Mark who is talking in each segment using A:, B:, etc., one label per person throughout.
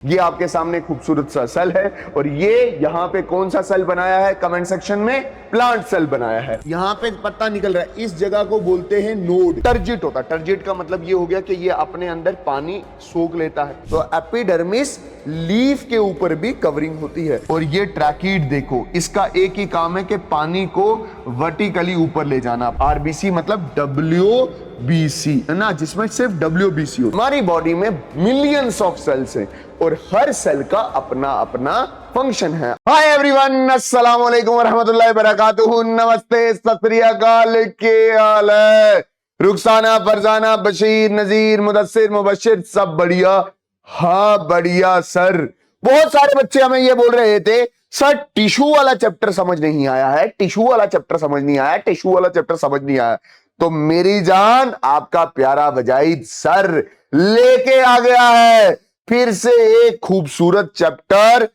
A: ये आपके सामने खूबसूरत सा सेल है और ये यहाँ पे कौन सा सेल बनाया है कमेंट सेक्शन में? प्लांट सेल बनाया है। यहाँ पे पत्ता निकल रहा है, इस जगह को बोलते हैं नोड। टर्जिट होता है, टर्जिट का मतलब ये हो गया कि ये अपने अंदर पानी सोख लेता है। तो एपिडर्मिस लीफ के ऊपर भी कवरिंग होती है। और ये ट्रैकीड देखो, इसका एक ही काम है कि पानी को वर्टिकली ऊपर ले जाना। आरबीसी मतलब WBC है ना, जिसमें सिर्फ WBC हो। हमारी बॉडी में मिलियंस ऑफ सेल्स हैं और हर सेल का अपना अपना फंक्शन है। हाय एवरीवन, अस्सलाम वालेकुम वरहमतुल्लाहि वबरकातुहू। नमस्ते, सत श्री अकाल, के हाल है? रुखसाना, फरजाना, बशीर, नजीर, मुदस्सिर, मुबश्शिर, सब बढ़िया? हाँ बढ़िया सर। बहुत सारे बच्चे हमें ये बोल रहे थे सर टिश्यू वाला चैप्टर समझ नहीं आया है, टिश्यू वाला चैप्टर समझ नहीं आया, टिश्यू वाला चैप्टर समझ नहीं आया। तो मेरी जान, आपका प्यारा वजाइद सर लेके आ गया है फिर से एक खूबसूरत चैप्टर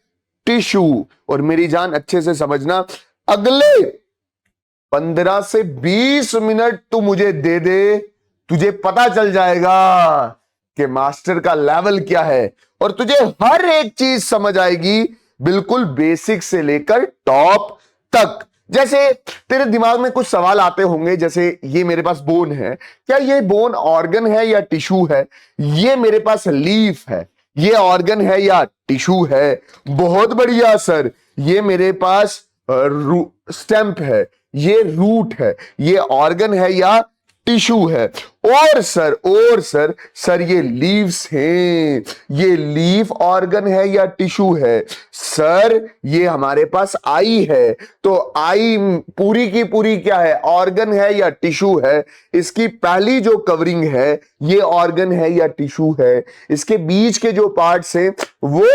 A: टिश्यू। और मेरी जान अच्छे से समझना, अगले 15 से 20 मिनट तू मुझे दे दे, तुझे पता चल जाएगा कि मास्टर का लेवल क्या है और तुझे हर एक चीज समझ आएगी, बिल्कुल बेसिक से लेकर टॉप तक। जैसे तेरे दिमाग में कुछ सवाल आते होंगे, जैसे ये मेरे पास बोन है, क्या ये बोन ऑर्गन है या टिश्यू है? ये मेरे पास लीफ है, ये ऑर्गन है या टिश्यू है? बहुत बढ़िया सर। ये मेरे पास स्टेम्प है, ये रूट है, ये ऑर्गन है या टिश्यू है? और सर ये लीव्स हैं, ये लीफ ऑर्गन है या टिश्यू है? सर ये हमारे पास आई है, तो आई पूरी की पूरी क्या है, ऑर्गन है या टिश्यू है? इसकी पहली जो कवरिंग है ये ऑर्गन है या टिश्यू है? इसके बीच के जो पार्ट्स हैं वो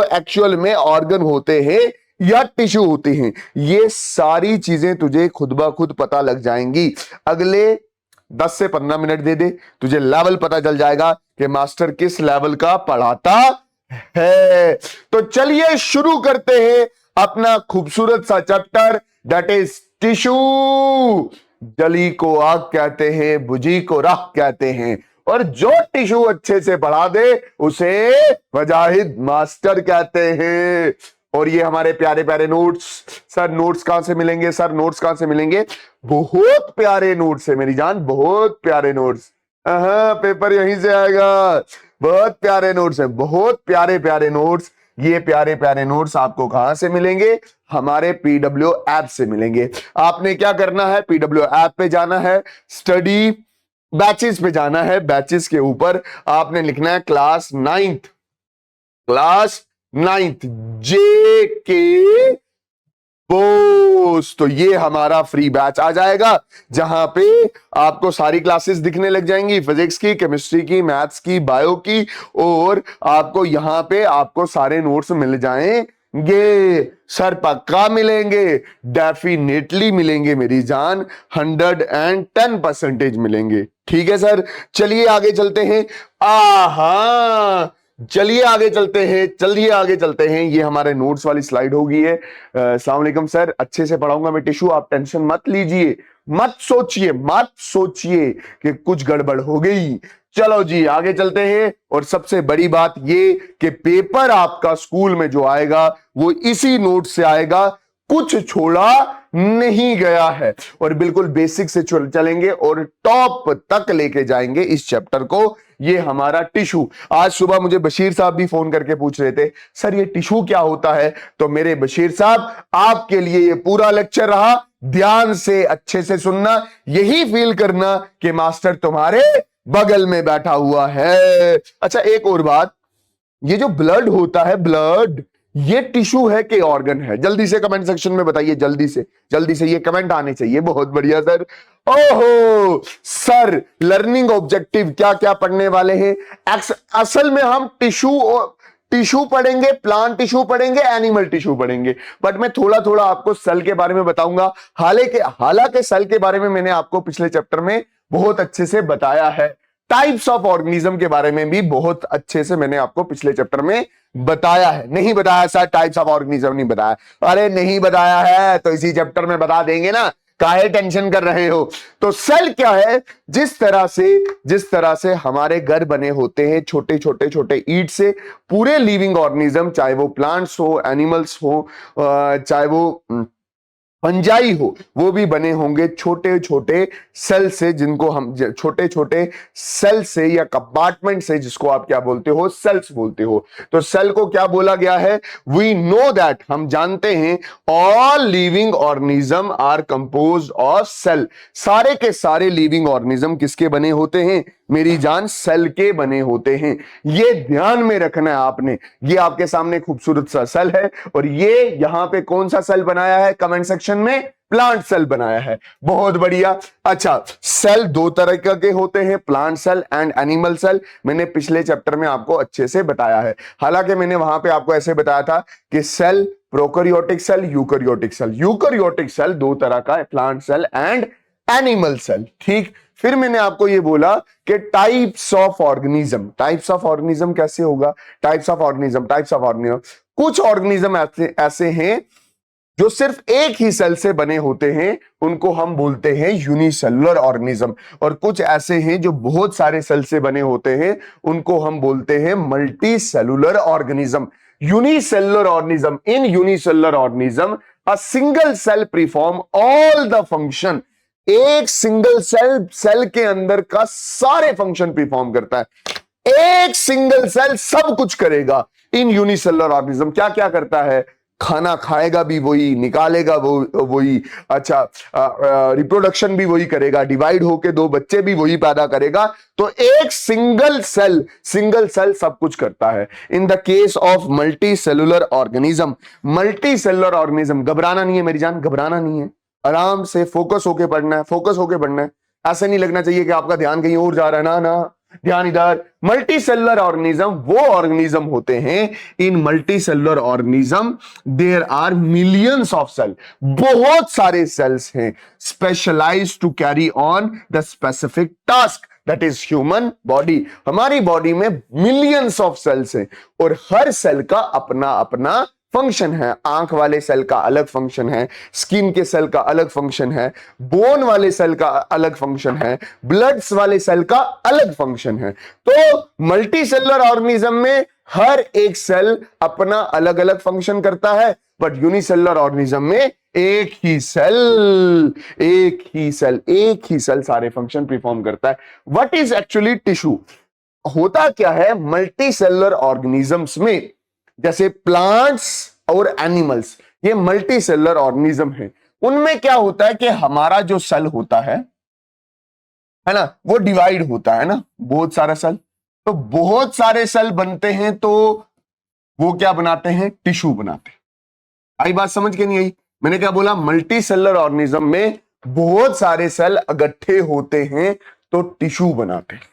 A: एक्चुअल में ऑर्गन होते हैं या टिश्यू होते हैं? ये सारी चीजें तुझे खुद ब खुद पता लग जाएंगी। अगले 10 से 15 मिनट दे दे, तुझे लेवल पता चल जाएगा कि मास्टर किस लेवल का पढ़ाता है। तो चलिए शुरू करते हैं अपना खूबसूरत सा चैप्टर, दैट इज टिश्यू। जली को आग कहते हैं, बुझी को राख कहते हैं, और जो टिश्यू अच्छे से पढ़ा दे उसे वजाहिद मास्टर कहते हैं। और ये हमारे प्यारे प्यारे नोट्स। सर नोट्स कहां से मिलेंगे? सर नोट्स कहां से मिलेंगे? बहुत प्यारे नोट्स है मेरी जान, बहुत प्यारे नोट्स। हाँ, पेपर यहीं से आएगा। बहुत प्यारे नोट्स है, बहुत प्यारे प्यारे नोट्स। ये प्यारे प्यारे नोट्स आपको कहां से मिलेंगे? हमारे PW ऐप से मिलेंगे। आपने क्या करना है? PW ऐप पे जाना है, स्टडी बैचेस पे जाना है। बैचेस के ऊपर आपने लिखना है क्लास 9th JK बोस। तो ये हमारा फ्री बैच आ जाएगा, जहां पे आपको सारी क्लासेस दिखने लग जाएंगी, फिजिक्स की, केमिस्ट्री की, मैथ्स की, बायो की, और आपको यहां पे आपको सारे नोट्स मिल जाएंगे। सर पक्का मिलेंगे, डेफिनेटली मिलेंगे मेरी जान, 110% मिलेंगे। ठीक है सर, चलिए आगे चलते हैं। आहा, चलिए आगे चलते हैं। ये हमारे नोट्स वाली स्लाइड हो गई है। अस्सलाम वालेकुम सर, अच्छे से पढ़ाऊंगा मैं टिश्यू, आप टेंशन मत लीजिए, मत सोचिए कि कुछ गड़बड़ हो गई। चलो जी आगे चलते हैं। और सबसे बड़ी बात ये कि पेपर आपका स्कूल में जो आएगा वो इसी नोट से आएगा, कुछ छोड़ा नहीं गया है, और बिल्कुल बेसिक से चलेंगे और टॉप तक लेके जाएंगे इस चैप्टर को। ये हमारा टिश्यू। आज सुबह मुझे बशीर साहब भी फोन करके पूछ रहे थे सर ये टिश्यू क्या होता है? तो मेरे बशीर साहब, आपके लिए ये पूरा लेक्चर रहा, ध्यान से अच्छे से सुनना, यही फील करना कि मास्टर तुम्हारे बगल में बैठा हुआ है। अच्छा एक और बात, ये जो ब्लड होता है, ब्लड, ये टिश्यू है कि ऑर्गन है? जल्दी से कमेंट सेक्शन में बताइए, जल्दी से ये कमेंट आने चाहिए। बहुत बढ़िया सर। ओहो सर, लर्निंग ऑब्जेक्टिव क्या क्या पढ़ने वाले हैं? असल में हम टिश्यू पढ़ेंगे, प्लांट टिश्यू पढ़ेंगे, एनिमल टिश्यू पढ़ेंगे, बट मैं थोड़ा थोड़ा आपको सेल के बारे में बताऊंगा। हालांकि सेल के बारे में मैंने आपको पिछले चैप्टर में बहुत अच्छे से बताया है। टाइप्स ऑफ ऑर्गेनिज्म के बारे में भी बहुत अच्छे से मैंने आपको पिछले चैप्टर में बताया है। नहीं बताया सर? टाइप्स ऑफ ऑर्गेनिज्म नहीं बताया? अरे नहीं बताया है तो इसी चैप्टर में बता देंगे ना। काहे टेंशन कर रहे हो? तो सेल क्या है? जिस तरह से हमारे घर बने होते हैं छोटे छोटे छोटे ईंट से, पूरे लिविंग ऑर्गेनिज्म, चाहे वो प्लांट्स हो, एनिमल्स हो, चाहे वो फंजाई हो, वो भी बने होंगे छोटे छोटे सेल से, जिनको हम छोटे छोटे सेल से या कंपार्टमेंट से, जिसको आप क्या बोलते हो? सेल्स बोलते हो। तो सेल को क्या बोला गया है? वी नो दैट, हम जानते हैं, all living organism are composed of cell. सारे के सारे लिविंग ऑर्गेनिज्म किसके बने होते हैं मेरी जान? सेल के बने होते हैं। ये ध्यान में रखना है आपने। ये आपके सामने खूबसूरत सा सेल है, और ये यहां पे कौन सा सेल बनाया है? कमेंट सेक्शन में प्लांट सेल बनाया है। बहुत बढ़िया। अच्छा, सेल दो तरह के होते हैं, plant cell and animal cell. मैंने पिछले चैप्टर में आपको अच्छे से बताया है। हालांकि मैंने वहां पे आपको ऐसे बताया था कि cell prokaryotic cell, eukaryotic cell. Eukaryotic cell दो तरह का है, plant cell and animal cell. ठीक। फिर मैंने आपको ये बोला कि types of organism. Types of organism कैसे होगा? टाइप्स ऑफ ऑर्गेनिज्म, कुछ ऑर्गेनिज्म ऐसे हैं जो सिर्फ एक ही सेल से बने होते हैं, उनको हम बोलते हैं यूनिसेलुलर ऑर्गेनिज्म। और कुछ ऐसे हैं जो बहुत सारे सेल से बने होते हैं, उनको हम बोलते हैं multi cellular organism. Unicellular organism, in unicellular organism a single cell perform all the function. एक सिंगल सेल के अंदर का सारे फंक्शन परफॉर्म करता है। एक सिंगल सेल सब कुछ करेगा। इन यूनिसेलुलर ऑर्गेनिज्म क्या क्या करता है? खाना खाएगा भी वही, निकालेगा वही, अच्छा, रिप्रोडक्शन भी वही करेगा, डिवाइड होके दो बच्चे भी वही पैदा करेगा। तो एक सिंगल सेल सब कुछ करता है। In the case of multi cellular organism, घबराना नहीं है मेरी जान, घबराना नहीं है, आराम से फोकस होके पढ़ना है, फोकस होके पढ़ना है। ऐसे नहीं लगना चाहिए कि आपका ध्यान कहीं और जा रहा है, ना ना, ध्यान इधर। मल्टी सेलुलर ऑर्गेनिज्म वो ऑर्गेनिज्म होते हैं, in multi cellular organism there are millions of cell, बहुत सारे सेल्स हैं, specialise to carry on the specific task, that is human body. हमारी बॉडी में मिलियंस ऑफ सेल्स हैं, और हर सेल का अपना अपना फंक्शन है। आंख वाले सेल का अलग फंक्शन है, स्किन के सेल का अलग फंक्शन है, बोन वाले सेल का अलग फंक्शन है, ब्लड्स वाले सेल का अलग फंक्शन है। तो मल्टी सेलुलर ऑर्गेनिज्म में हर एक सेल अपना अलग अलग फंक्शन करता है, बट यूनिसेलुलर ऑर्गेनिज्म में एक ही सेल सारे फंक्शन परफॉर्म करता है। What is actually tissue? होता क्या है मल्टी सेलुलर ऑर्गेनिजम्स में? जैसे प्लांट्स और एनिमल्स, ये मल्टी सेलुलर ऑर्गेनिज्म है। उनमें क्या होता है कि हमारा जो सेल होता है ना, वो डिवाइड होता है ना, बहुत सारा सेल। तो बहुत सारे सेल बनते हैं, तो वो क्या बनाते हैं? टिश्यू बनाते हैं। आई बात समझ के नहीं आई? मैंने क्या बोला? मल्टी सेलुलर ऑर्गेनिज्म में बहुत सारे सेल इकट्ठे होते हैं तो टिश्यू बनाते हैं।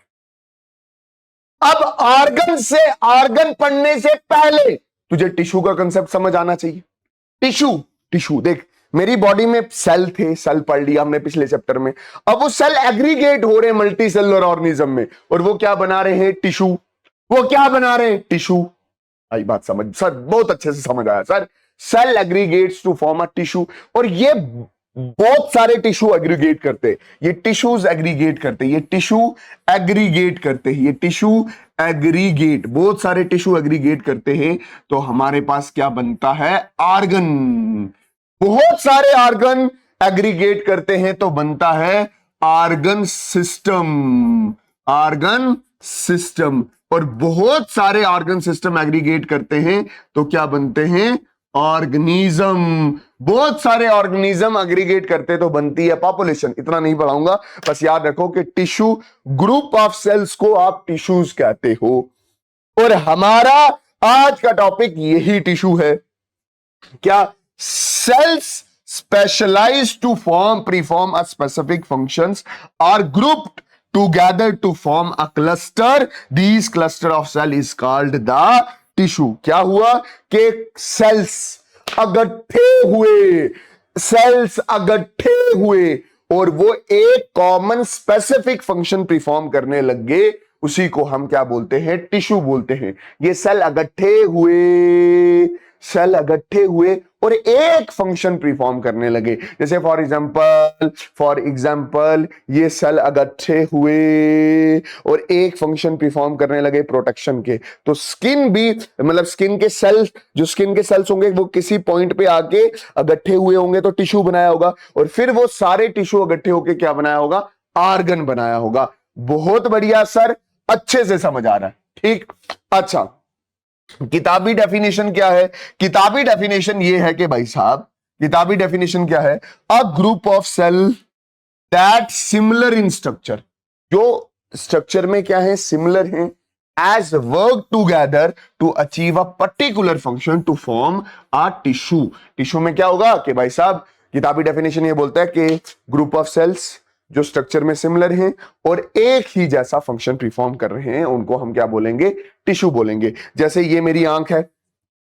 A: अब आर्गन पढ़ने से पहले तुझे टिश्यू का कंसेप्ट समझ आना चाहिए। टिश्यू देख, मेरी बॉडी में सेल थे, सेल पढ़ लिया हमने पिछले चैप्टर में। अब वो सेल एग्रीगेट हो रहे हैं मल्टी सेलुलर ऑर्गेनिज्म में, और वो क्या बना रहे हैं? टिश्यू। वो क्या बना रहे हैं? टिश्यू। आई बात समझ सर? बहुत अच्छे से समझ आया sir. Cell aggregates to form a tissue, और ये बहुत सारे टिश्यू एग्रीगेट करते हैं, ये टिश्यूज एग्रीगेट करते हैं, ये टिश्यू एग्रीगेट करते हैं, ये टिश्यू एग्रीगेट, बहुत सारे टिश्यू एग्रीगेट करते हैं। तो हमारे पास क्या बनता है? आर्गन। बहुत सारे आर्गन एग्रीगेट करते हैं तो बनता है आर्गन सिस्टम। और बहुत सारे आर्गन सिस्टम एग्रीगेट करते हैं तो क्या बनते हैं? ऑर्गेनिज्म। बहुत सारे ऑर्गेनिज्म एग्रीगेट करते तो बनती है पॉपुलेशन। इतना नहीं पढ़ाऊंगा, बस याद रखो कि टिश्यू, ग्रुप ऑफ सेल्स को आप टिश्यूज कहते हो, और हमारा आज का टॉपिक यही टिश्यू है। क्या? Cells specialise to perform a specific functions are grouped together to form a cluster. These cluster of cell is called the tissue. क्या हुआ कि सेल्स अगट्ठे हुए और वो एक कॉमन स्पेसिफिक फंक्शन परफॉर्म करने लग गए, उसी को हम क्या बोलते हैं, टिश्यू बोलते हैं। ये सेल इकट्ठे हुए और एक फंक्शन परफॉर्म करने लगे। जैसे फॉर एग्जांपल ये सेल इकट्ठे हुए और एक फंक्शन परफॉर्म करने लगे प्रोटेक्शन के। तो स्किन भी, मतलब स्किन के सेल्स होंगे वो किसी पॉइंट पे आके इकट्ठे हुए होंगे तो टिश्यू बनाया होगा, और फिर वो सारे टिश्यू इकट्ठे होके क्या बनाया होगा, आर्गन बनाया होगा। बहुत बढ़िया सर, अच्छे से समझ आ रहा है, ठीक। अच्छा, किताबी डेफिनेशन क्या है? किताबी डेफिनेशन ये है कि भाई साहब, किताबी डेफिनेशन क्या है? A group of cell that similar in structure, जो स्ट्रक्चर में क्या है, सिमिलर है, as work together to achieve a particular function to form a tissue. Tissue में क्या होगा कि भाई साहब, किताबी डेफिनेशन ये बोलता है कि ग्रुप ऑफ सेल्स जो स्ट्रक्चर में सिमिलर हैं और एक ही जैसा फंक्शन परफॉर्म कर रहे हैं, उनको हम क्या बोलेंगे, टिश्यू बोलेंगे। जैसे ये मेरी आंख है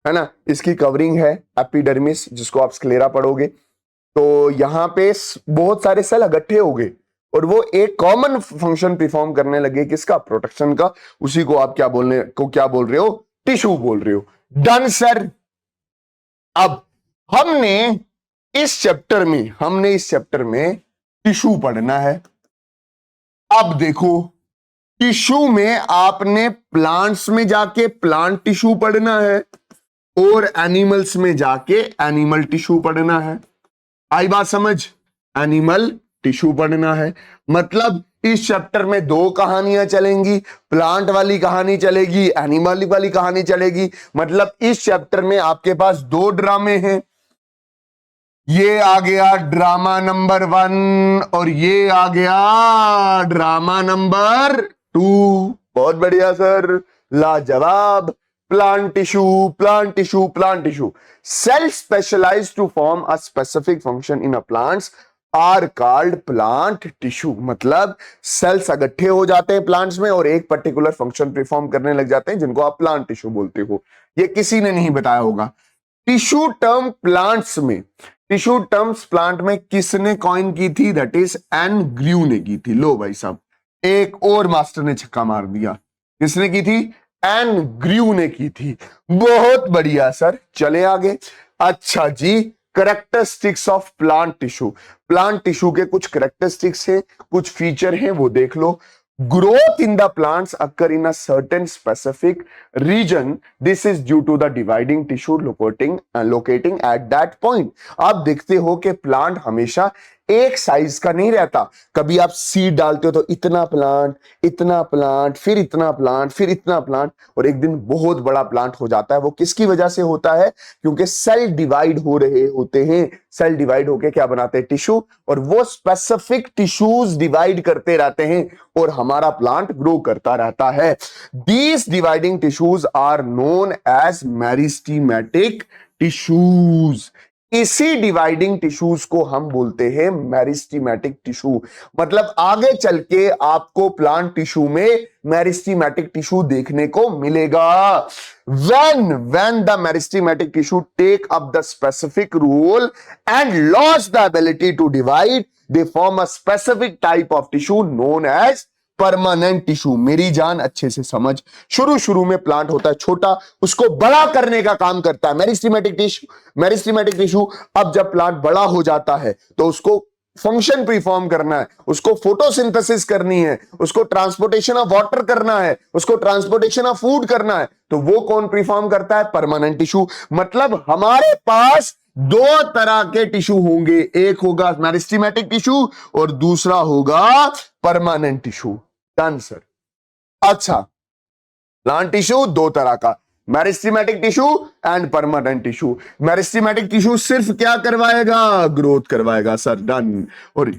A: ना, इसकी कवरिंग है एपिडर्मिस, जिसको आप स्क्लेरा पढ़ोगे। तो यहां पे बहुत सारे सेल इकट्ठे हो गए और वो एक कॉमन फंक्शन परफॉर्म करने लगे, किसका, प्रोटेक्शन का। उसी को आप क्या बोल रहे हो, टिश्यू बोल रहे हो। Done sir. अब हमने इस चैप्टर में टिश्यू पढ़ना है। अब देखो, टिश्यू में आपने प्लांट्स में जाके प्लांट टिश्यू पढ़ना है और एनिमल्स में जाके एनिमल टिश्यू पढ़ना है। आई बात समझ? एनिमल टिश्यू पढ़ना है, मतलब इस चैप्टर में दो कहानियां चलेंगी, प्लांट वाली कहानी चलेगी, एनिमल वाली कहानी चलेगी। मतलब इस चैप्टर में आपके पास दो ड्रामे हैं। ये आ गया ड्रामा नंबर 1 और ये आ गया ड्रामा नंबर 2। बहुत बढ़िया सर, लाजवाब। Plant tissue cell specialise to form a specific function in a plants are called plant tissue. मतलब सेल्स इकट्ठे हो जाते हैं प्लांट्स में और एक पर्टिकुलर फंक्शन परफॉर्म करने लग जाते हैं, जिनको आप प्लांट टिश्यू बोलते हो। ये किसी ने नहीं बताया होगा। टिश्यू टर्म प्लांट में किसने कॉइन की थी? दैट इज एन ग्र्यू ने की थी। लो भाई साहब, एक और मास्टर ने छक्का मार दिया। किसने की थी? एन ग्र्यू ने की थी। बहुत बढ़िया सर, चले आगे। अच्छा जी, करेक्टरिस्टिक्स ऑफ प्लांट टिश्यू के कुछ करेक्टरिस्टिक्स हैं, कुछ फीचर हैं, वो देख लो। Growth in the plants occur in a certain specific region. This is due to the dividing tissue locating at that point. आप देखते हो कि प्लांट हमेशा एक साइज का नहीं रहता। कभी आप सीड डालते हो तो इतना प्लांट, फिर इतना प्लांट, फिर इतना प्लांट, और एक दिन बहुत बड़ा प्लांट हो जाता है। वो किसकी वजह से होता है? क्योंकि सेल डिवाइड हो रहे होते हैं। सेल डिवाइड होके क्या बनाते हैं? टिश्यू, और वो स्पेसिफिक टिश्यूज डिवाइड करते रहते हैं और हमारा प्लांट ग्रो करता रहता है। These dividing tissues are known as meristematic tissues. इसी डिवाइडिंग टिश्यूज को हम बोलते हैं मेरिस्टेमेटिक टिश्यू। मतलब आगे चल के आपको प्लांट टिश्यू में मेरिस्टेमेटिक टिश्यू देखने को मिलेगा। When the meristematic tissue take up the specific role and lost the ability to divide, they form a specific type of tissue known as permanent tissue. मेरी जान अच्छे से समझ, शुरू में प्लांट होता है छोटा, उसको बड़ा करने का काम करता है मेरिस्टेमेटिक टिश्यू। अब जब प्लांट बड़ा हो जाता है तो उसको फंक्शन परफॉर्म करना है, उसको फोटोसिंथेसिस करनी है, उसको ट्रांसपोर्टेशन ऑफ वाटर करना है, उसको ट्रांसपोर्टेशन ऑफ फूड करना है, तो वो कौन परफॉर्म करता है? Permanent tissue. मतलब हमारे पास दो तरह के टिश्यू होंगे, एक होगा मेरिस्टेमेटिक टिश्यू और दूसरा होगा परमानेंट टिश्यू। Done sir. अच्छा, प्लांट टिश्यू दो तरह का, meristematic tissue and permanent tissue. Meristematic tissue सिर्फ क्या करवाएगा? ग्रोथ करवाएगा सर। डन। और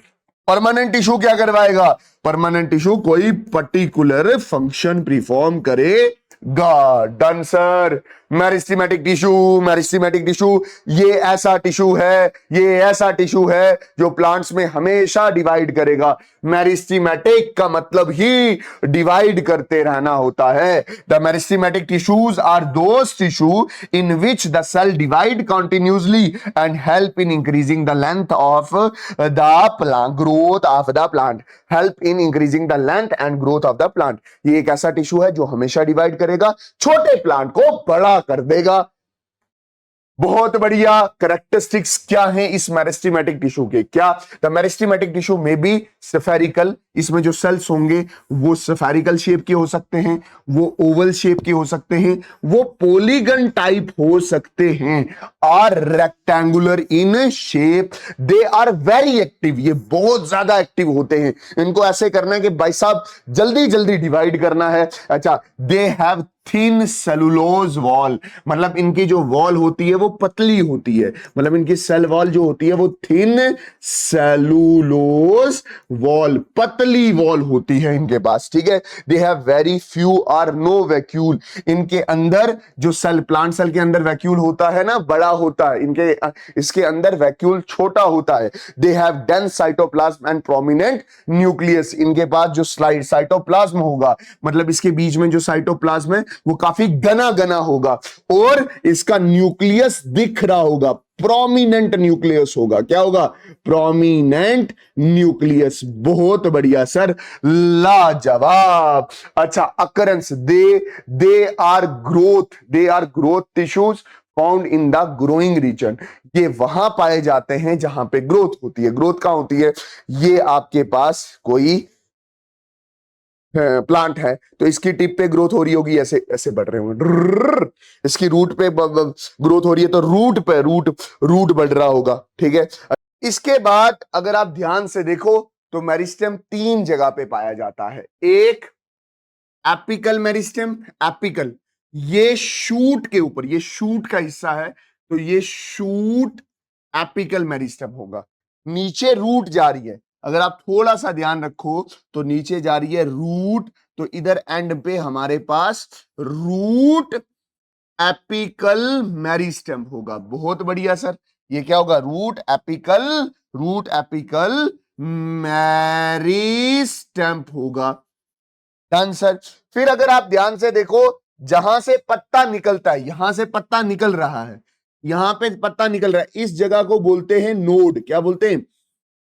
A: परमानेंट टिश्यू क्या करवाएगा? परमानेंट टिश्यू कोई पर्टिकुलर फंक्शन परफॉर्म करेगा। Done sir. Meristematic tissue, meristematic tissue, ये ऐसा टिश्यू है, ये ऐसा टिश्यू है जो प्लांट्स में हमेशा डिवाइड करेगा। मेरिस्टेमेटिक का मतलब ही डिवाइड करते रहना होता है। The meristematic tissues are those tissue in which the cell divide continuously and help in increasing the length of the plant, growth of the plant, help in increasing the length and growth of the plant. ये एक ऐसा tissue है जो हमेशा divide करेगा, छोटे plant को बड़ा कर देगा। बहुत बढ़िया। कैरेक्टरिस्टिक्स क्या हैं इस मेरिस्टेमेटिक टिश्यू के? क्या द मेरिस्टेमेटिक टिश्यू में बी स्फेरिकल, इसमें जो सेल्स होंगे वो स्फेरिकल शेप के हो सकते हैं, वो ओवल शेप के हो सकते हैं, वो पॉलीगन टाइप हो सकते हैं, और rectangular in shape. They are very active, ये बहुत ज्यादा एक्टिव होते हैं। इनको ऐसे करना है कि भाई साहब जल्दी जल्दी डिवाइड करना है। अच्छा, they have thin cellulose wall, मतलब इनकी जो वॉल होती है वो पतली होती है, मतलब इनकी सेल वॉल जो होती है वो थिन सेलुलोज वॉल, पतली वॉल होती है इनके पास, ठीक है। दे हैव वेरी फ्यू और नो वैक्यूल, इनके अंदर जो सेल, प्लांट सेल के अंदर वैक्यूल होता है ना, बड़ा होता है, इनके इसके अंदर वैक्यूल छोटा होता है। They have dense cytoplasm and prominent nucleus, इनके पास जो स्लाइड साइटोप्लाज्म होगा, मतलब इसके बीच में जो साइटोप्लाज्म है वो काफी घना घना होगा, और इसका न्यूक्लियस दिख रहा होगा, प्रोमिनेंट न्यूक्लियस होगा। क्या होगा? Prominent nucleus. बहुत बढ़िया सर, लाजवाब। अच्छा, occurrence, they are growth tissues found in the growing region, ये वहां पाए जाते हैं जहां पे ग्रोथ होती है। ग्रोथ कहां होती है? ये आपके पास कोई प्लांट है तो इसकी टिप पे ग्रोथ हो रही होगी, ऐसे ऐसे बढ़ रहे होंगे, इसकी रूट पे ग्रोथ हो रही है तो रूट बढ़ रहा होगा, ठीक है। इसके बाद अगर आप ध्यान से देखो तो मेरिस्टेम 3 जगह पे पाया जाता है। एक एपिकल मेरिस्टेम, एपिकल ये शूट के ऊपर, ये शूट का हिस्सा है तो ये शूट एपिकल मेरिस्टेम होगा। नीचे रूट जा रही है, अगर आप थोड़ा सा ध्यान रखो तो नीचे जा रही है रूट, तो इधर एंड पे हमारे पास रूट एपिकल मेरिस्टेम होगा। बहुत बढ़िया सर, ये क्या होगा? रूट एपिकल मेरिस्टेम होगा। Done sir. फिर अगर आप ध्यान से देखो, जहां से पत्ता निकलता है, यहां से पत्ता निकल रहा है, यहां पे पत्ता निकल रहा है, इस जगह को बोलते हैं नोड। क्या बोलते हैं?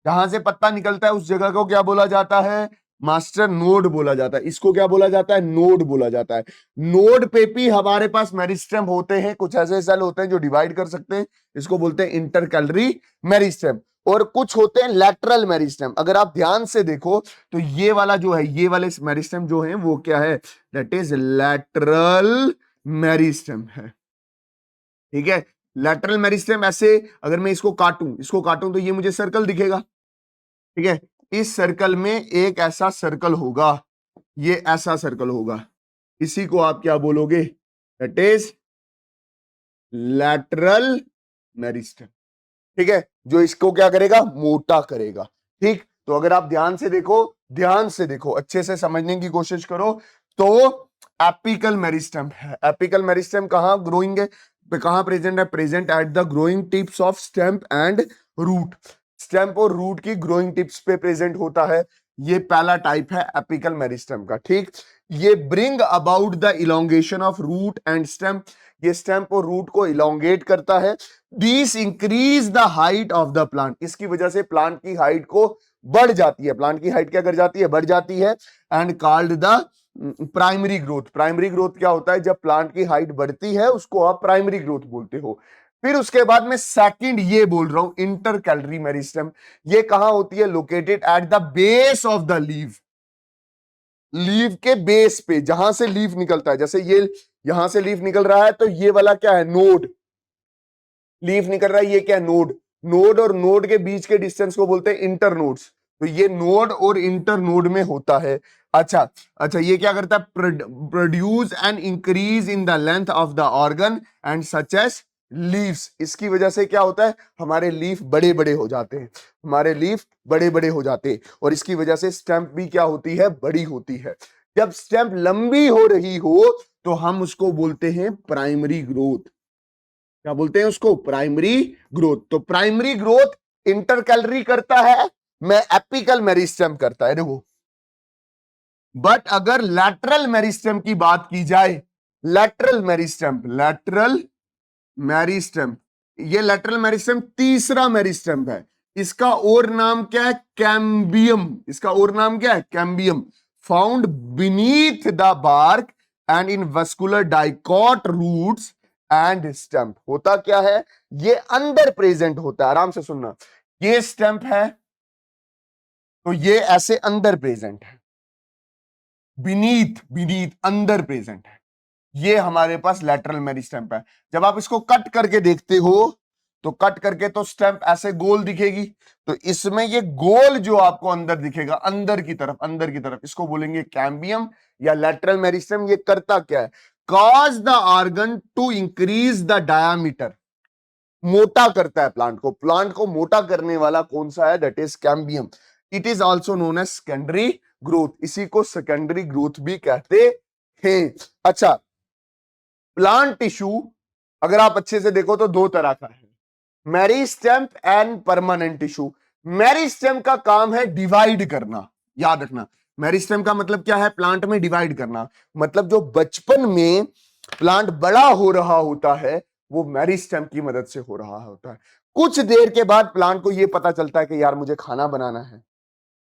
A: जहां से पत्ता निकलता है उस जगह को क्या बोला जाता है? मास्टर नोड बोला जाता है। इसको क्या बोला जाता है? नोड बोला जाता है। नोड पे भी हमारे पास मेरिस्टेम होते हैं, कुछ ऐसे सेल होते हैं जो डिवाइड कर सकते हैं, इसको बोलते हैं इंटरकैलरी मेरिस्टेम, और कुछ होते हैं लैटरल मेरिस्टेम। अगर आप ध्यान से देखो तो ये वाला जो है, ये वाले मेरिस्टेम जो है वो क्या है? दैट इज लैटरल मेरिस्टेम है, ठीक है। लैटरल मेरिस्टेम ऐसे, अगर मैं इसको काटूं तो ये मुझे सर्कल दिखेगा, ठीक है। इस सर्कल में एक ऐसा सर्कल होगा, ये ऐसा सर्कल होगा, इसी को आप क्या बोलोगे? दैट इज लैटरल मेरिस्टेम, ठीक है, जो इसको क्या करेगा? मोटा करेगा, ठीक। तो अगर आप ध्यान से देखो, अच्छे से समझने की कोशिश करो, तो एपिकल मेरिस्टेम है। एपिकल मेरिस्टेम कहां ग्रोइंग है, कहां प्रेजेंट है? Present at the growing tips of stem and root, stem और रूट की ग्रोइंग टिप्स पे प्रेजेंट होता है। ये पहला टाइप है एपिकल मेरिस्टेम का, ठीक। ये bring about the elongation of root and stem, ये स्टेम और रूट को इलोंगेट करता है। This increase the height of the plant, इसकी वजह से प्लांट की हाइट को बढ़ जाती है, प्लांट की हाइट क्या कर जाती है? बढ़ जाती है। And called the primary growth. Primary growth क्या होता है? जब प्लांट की हाइट बढ़ती है उसको आप प्राइमरी ग्रोथ बोलते हो। फिर उसके बाद में सेकंड ये बोल रहा हूं इंटरकैलरी मेरिस्टेम, ये कहां होती है? Located at the base of the leaf, leaf के बेस पे, जहां से लीफ निकलता है, जैसे ये यहां से लीफ निकल रहा है तो ये वाला क्या है? नोड, लीफ निकल रहा है, ये क्या है? नोड। नोड और नोड के बीच के डिस्टेंस को बोलते हैं इंटर नोड्स, तो ये नोड और इंटर नोड में होता है। अच्छा, ये क्या करता है? Produce and increase in the length of the organ and such as leaves, इसकी वजह से क्या होता है? हमारे लीफ बड़े बड़े हो जाते हैं, हमारे लीफ बड़े बड़े हो जाते हैं, और इसकी वजह से स्टेम भी क्या होती है? बड़ी होती है। जब स्टेम लंबी हो रही हो तो हम उसको बोलते हैं प्राइमरी ग्रोथ। क्या बोलते हैं उसको? Primary growth. तो प्राइमरी ग्रोथ इंटरकैलरी करता है, मैं एपिकल मेरिस्टेम करता है। देखो, बट अगर लैटरल मेरिस्टेम की बात की जाए, लैटरल मेरिस्टेम, ये लैटरल मेरिस्टेम तीसरा मेरिस्टेम है। इसका और नाम क्या है? कैम्बियम। इसका और नाम क्या है? Cambium. Found beneath the bark and in vascular dicot roots and stem. होता क्या है? ये अंदर प्रेजेंट होता है। आराम से सुनना, ये स्टेम है तो ये ऐसे अंदर प्रेजेंट है, बीनीथ बीनीथ अंदर प्रेजेंट है। ये हमारे पास लैटरल मेरिस्टेम है। जब आप इसको कट करके देखते हो तो कट करके तो स्टेम्प ऐसे गोल दिखेगी, तो इसमें ये गोल जो आपको अंदर दिखेगा, अंदर की तरफ, अंदर की तरफ, इसको बोलेंगे कैम्बियम या लैटरल मेरिस्टेम। ये करता क्या है? Cause the organ to increase the diameter. मोटा करता है प्लांट को। प्लांट को मोटा करने वाला कौन सा है? That is cambium. It is also known as secondary growth. इसी को सेकेंडरी ग्रोथ भी कहते हैं। अच्छा, प्लांट टिश्यू अगर आप अच्छे से देखो तो दो तरह का है, meristem and permanent tissue. Meristem का काम है डिवाइड करना। याद रखना, मेरिस्टेम का मतलब क्या है? प्लांट में डिवाइड करना। मतलब जो बचपन में प्लांट बड़ा हो रहा होता है वो मेरिस्टेम की मदद से हो रहा होता है। कुछ देर के बाद प्लांट को यह पता चलता है कि यार मुझे खाना बनाना है,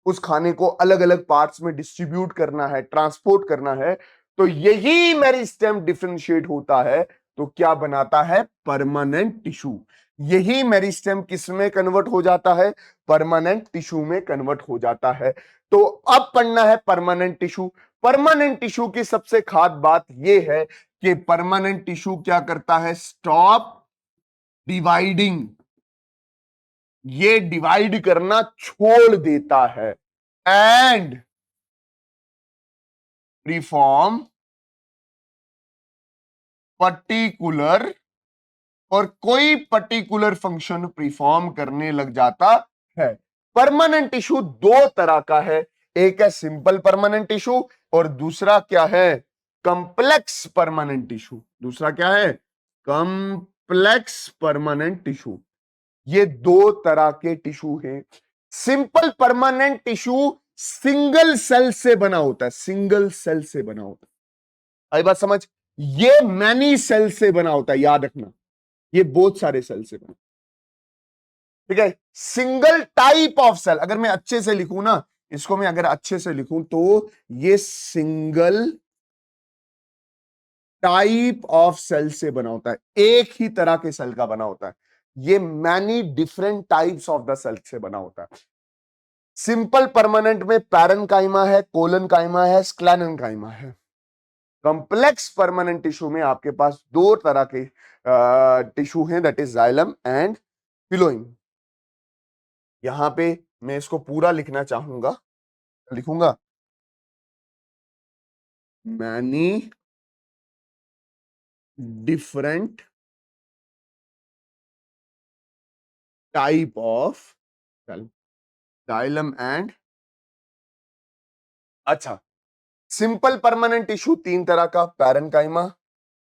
A: उस खाने को अलग अलग पार्ट्स में डिस्ट्रीब्यूट करना है, ट्रांसपोर्ट करना है, तो यही मेरिस्टेम डिफरेंशिएट होता है तो क्या बनाता है? Permanent tissue. यही मेरिस्टेम किस में कन्वर्ट हो जाता है? परमानेंट टिश्यू में कन्वर्ट हो जाता है। तो अब पढ़ना है परमानेंट टिश्यू। परमानेंट टिश्यू की सबसे खास बात यह है कि परमानेंट टिश्यू क्या करता है? Stop dividing. ये डिवाइड करना छोड़ देता है एंड परफॉर्म पर्टिकुलर, और कोई पर्टिकुलर फंक्शन परफॉर्म करने लग जाता है। परमानेंट टिश्यू दो तरह का है, एक है सिंपल परमानेंट टिश्यू और दूसरा क्या है? Complex permanent tissue. दूसरा क्या है? Complex permanent tissue. ये दो तरह के टिश्यू हैं। Simple permanent tissue single cell से बना होता है, सिंगल सेल से बना होता है। आई बात समझ? ये मैनी सेल से बना होता है। याद रखना, ये बहुत सारे सेल से बना, ठीक है। सिंगल टाइप ऑफ सेल, अगर मैं अच्छे से लिखूं ना, इसको मैं अगर अच्छे से लिखूं तो ये सिंगल टाइप ऑफ सेल से बना होता है, एक ही तरह के सेल का बना होता है। ये many different types of the cell से बना होता है। सिंपल परमानेंट में पैरेन्काइमा है, कोलेनकाइमा है, स्क्लेरेन्काइमा है। कॉम्प्लेक्स परमानेंट टिश्यू में आपके पास दो तरह के टिश्यू हैं, that is xylem and phloem. यहां पे मैं इसको पूरा लिखना चाहूंगा, लिखूंगा many different type of cell, xylem and. अच्छा, सिंपल परमानेंट टिश्यू तीन तरह का, पैरेन्काइमा,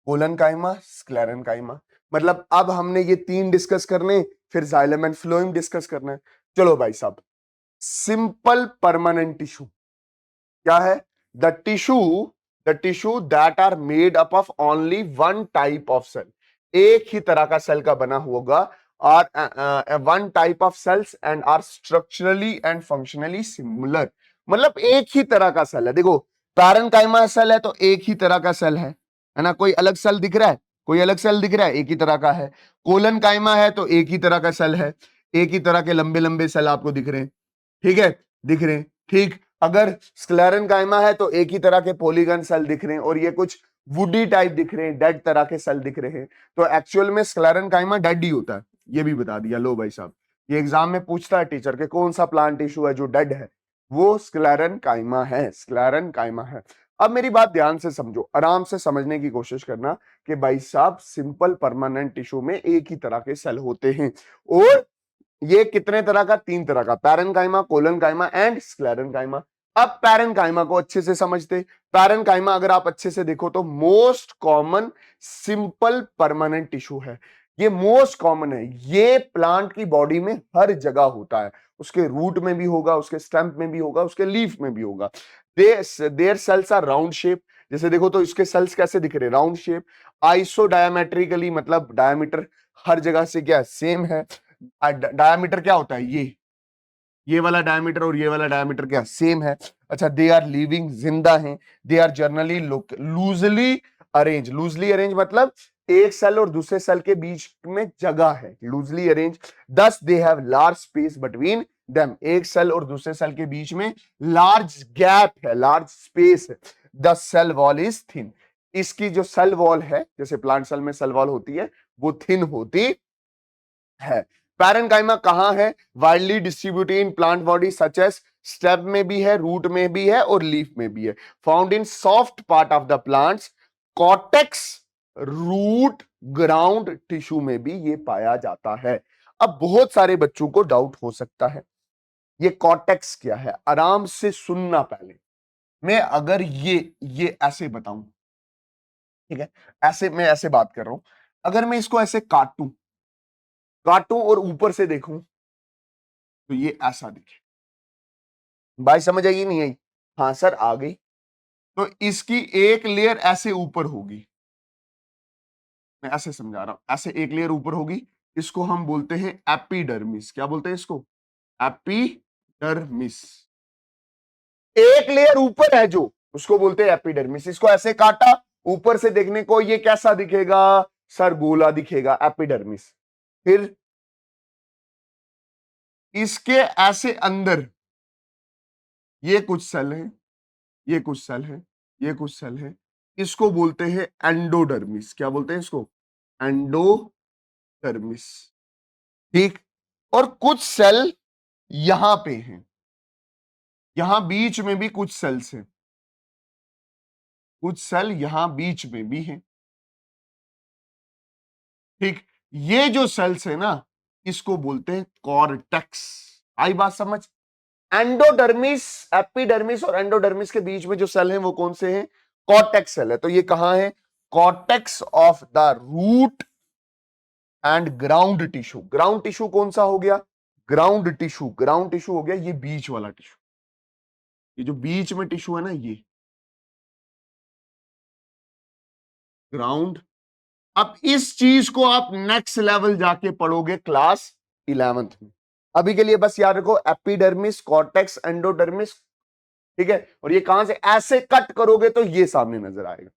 A: कोलेनकाइमा, स्क्लेरेन्काइमा। मतलब अब हमने ये तीन डिस्कस करने, फिर जाइलम एंड फ्लोएम डिस्कस करना है। चलो भाई साहब, सिंपल परमानेंट टिश्यू क्या है? The tissue that are made up of only one type of cell. एक ही तरह का सेल का बना होगा, और one type of cells and are structurally and functionally similar. मतलब एक ही तरह का सेल है। देखो, पैरेन्काइमा सेल है तो एक ही तरह का सेल है ना? कोई अलग सेल दिख रहा है? कोई अलग सेल दिख रहा है? एक ही तरह का है। कोलेनकाइमा है तो एक ही तरह का सेल है, एक ही तरह के लंबे लंबे सेल आपको दिख रहे हैं, ठीक है, दिख रहे हैं, ठीक। अगर स्क्लेरेन्काइमा है तो एक ही तरह के पॉलीगन सेल दिख रहे हैं, और ये कुछ वुडी टाइप दिख रहे हैं, डेड तरह के सेल दिख रहे हैं। तो एक्चुअल में स्क्लेरेन्काइमा डेड ही होता है, ये भी बता दिया। लो भाई साहब, ये एग्जाम में पूछता है टीचर के कौन सा प्लांट टिश्यू है जो डेड है, वो स्क्लेरेन्काइमा है, स्क्लेरेन्काइमा है। अब मेरी बात ध्यान से समझो, आराम से समझने की कोशिश करना कि भाई साहब सिंपल परमानेंट टिश्यू में एक ही तरह के सेल होते हैं, और ये कितने तरह का? तीन तरह का, पैरेन्काइमा, कोलेनकाइमा एंड स्क्लेरेन्काइमा। अब पैरेनकाइमा को अच्छे से समझते। पैरेनकाइमा अगर आप अच्छे से देखो तो most common simple permanent tissue है। ये मोस्ट कॉमन है, ये प्लांट की बॉडी में हर जगह होता है। उसके रूट में भी होगा, उसके स्टेम में भी होगा, उसके लीफ में भी होगा। Their cells are round shape. जैसे देखो तो इसके सेल्स कैसे दिख रहे, राउंड शेप। आइसो डायमेट्रिकली मतलब डायमीटर हर जगह से क्या सेम है। डायमीटर क्या होता है, ये वाला डायमीटर और ये वाला डायमीटर क्या सेम है। अच्छा, दे आर लिविंग, जिंदा हैं। They are generally loosely arrange. Loosely arrange मतलब एक सेल और दूसरे सेल के बीच में जगह है, loosely arrange. Thus they have large space between them. एक सेल और दूसरे सेल के बीच में लार्ज गैप है, लार्ज स्पेस है। The cell wall is thin. इसकी जो सेल वॉल है, जैसे प्लांट सेल में सेल वॉल होती है, वो थिन होती है। पैरेनकाइमा कहां है, widely distributed in plant body such as stem में भी है, रूट में भी है और लीफ में भी है। Found in soft part of the plants, cortex, root, ground tissue में भी ये पाया जाता है। अब बहुत सारे बच्चों को डाउट हो सकता है ये कॉर्टेक्स क्या है। आराम से सुनना पहले। मैं अगर ये ऐसे बताऊं, ठीक है, ऐसे मैं ऐसे बात कर रहा हूं, अगर मैं इसको ऐसे काटूं और ऊपर से देखूं तो ये ऐसा दिखे। भाई समझ आई नहीं आई? हाँ सर आ गई। तो इसकी एक लेयर ऐसे ऊपर होगी, मैं ऐसे समझा रहा हूं, ऐसे एक लेयर ऊपर होगी। इसको हम बोलते हैं एपिडर्मिस। क्या बोलते हैं इसको? एपिडर्मिस। एक लेयर ऊपर है जो, उसको बोलते हैं एपिडर्मिस। इसको ऐसे काटा, ऊपर से देखने को ये कैसा दिखेगा सर? गोला दिखेगा, एपिडर्मिस। फिर इसके ऐसे अंदर ये कुछ सेल है, ये कुछ सेल है, ये कुछ सेल है। इसको बोलते हैं एंडोडर्मिस। क्या बोलते हैं इसको? एंडोडर्मिस। ठीक। और कुछ सेल यहां पे हैं, यहां बीच में भी कुछ सेल्स हैं, कुछ सेल यहां बीच में भी हैं। ठीक। ये जो सेल्स है ना, इसको बोलते हैं कॉर्टेक्स। आई बात समझ? एंडोडर्मिस, एपिडर्मिस और एंडोडर्मिस के बीच में जो सेल हैं वो कौन से हैं? कॉर्टेक्स सेल है। तो ये कहां है? Cortex of the root and ground tissue. Ground tissue कौन सा हो गया? ग्राउंड टिश्यू, ग्राउंड टिश्यू हो गया ये बीच वाला टिश्यू। ये जो बीच में टिश्यू है ना, ये ग्राउंड। अब इस चीज को आप नेक्स्ट लेवल जाके पढ़ोगे क्लास 11th में। अभी के लिए बस याद रखो एपिडर्मिस, कॉर्टेक्स, एंडोडर्मिस। ठीक है, और ये कहां से ऐसे कट करोगे तो ये सामने नजर आएगा।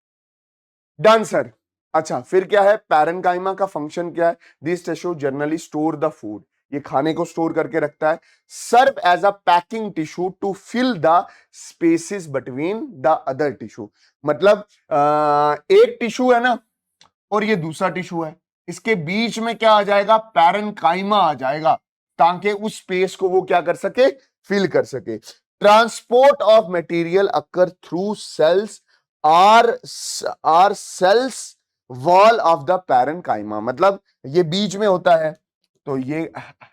A: Done sir. अच्छा, फिर क्या है? पैरेनकाइमा का फंक्शन क्या है? This tissue generally store the food. ये खाने को स्टोर करके रखता है। Serve as a packing tissue to fill the spaces between the other tissue. मतलब एक टिश्यू है ना, और ये दूसरा टिश्यू है, इसके बीच में क्या आ जाएगा? पैरेनकाइमा आ जाएगा, ताकि उस स्पेस को वो क्या कर सके? फिल कर सके। Transport of material occur through cells or cells wall of the parenchyma. मतलब ये बीच में होता है, तो ये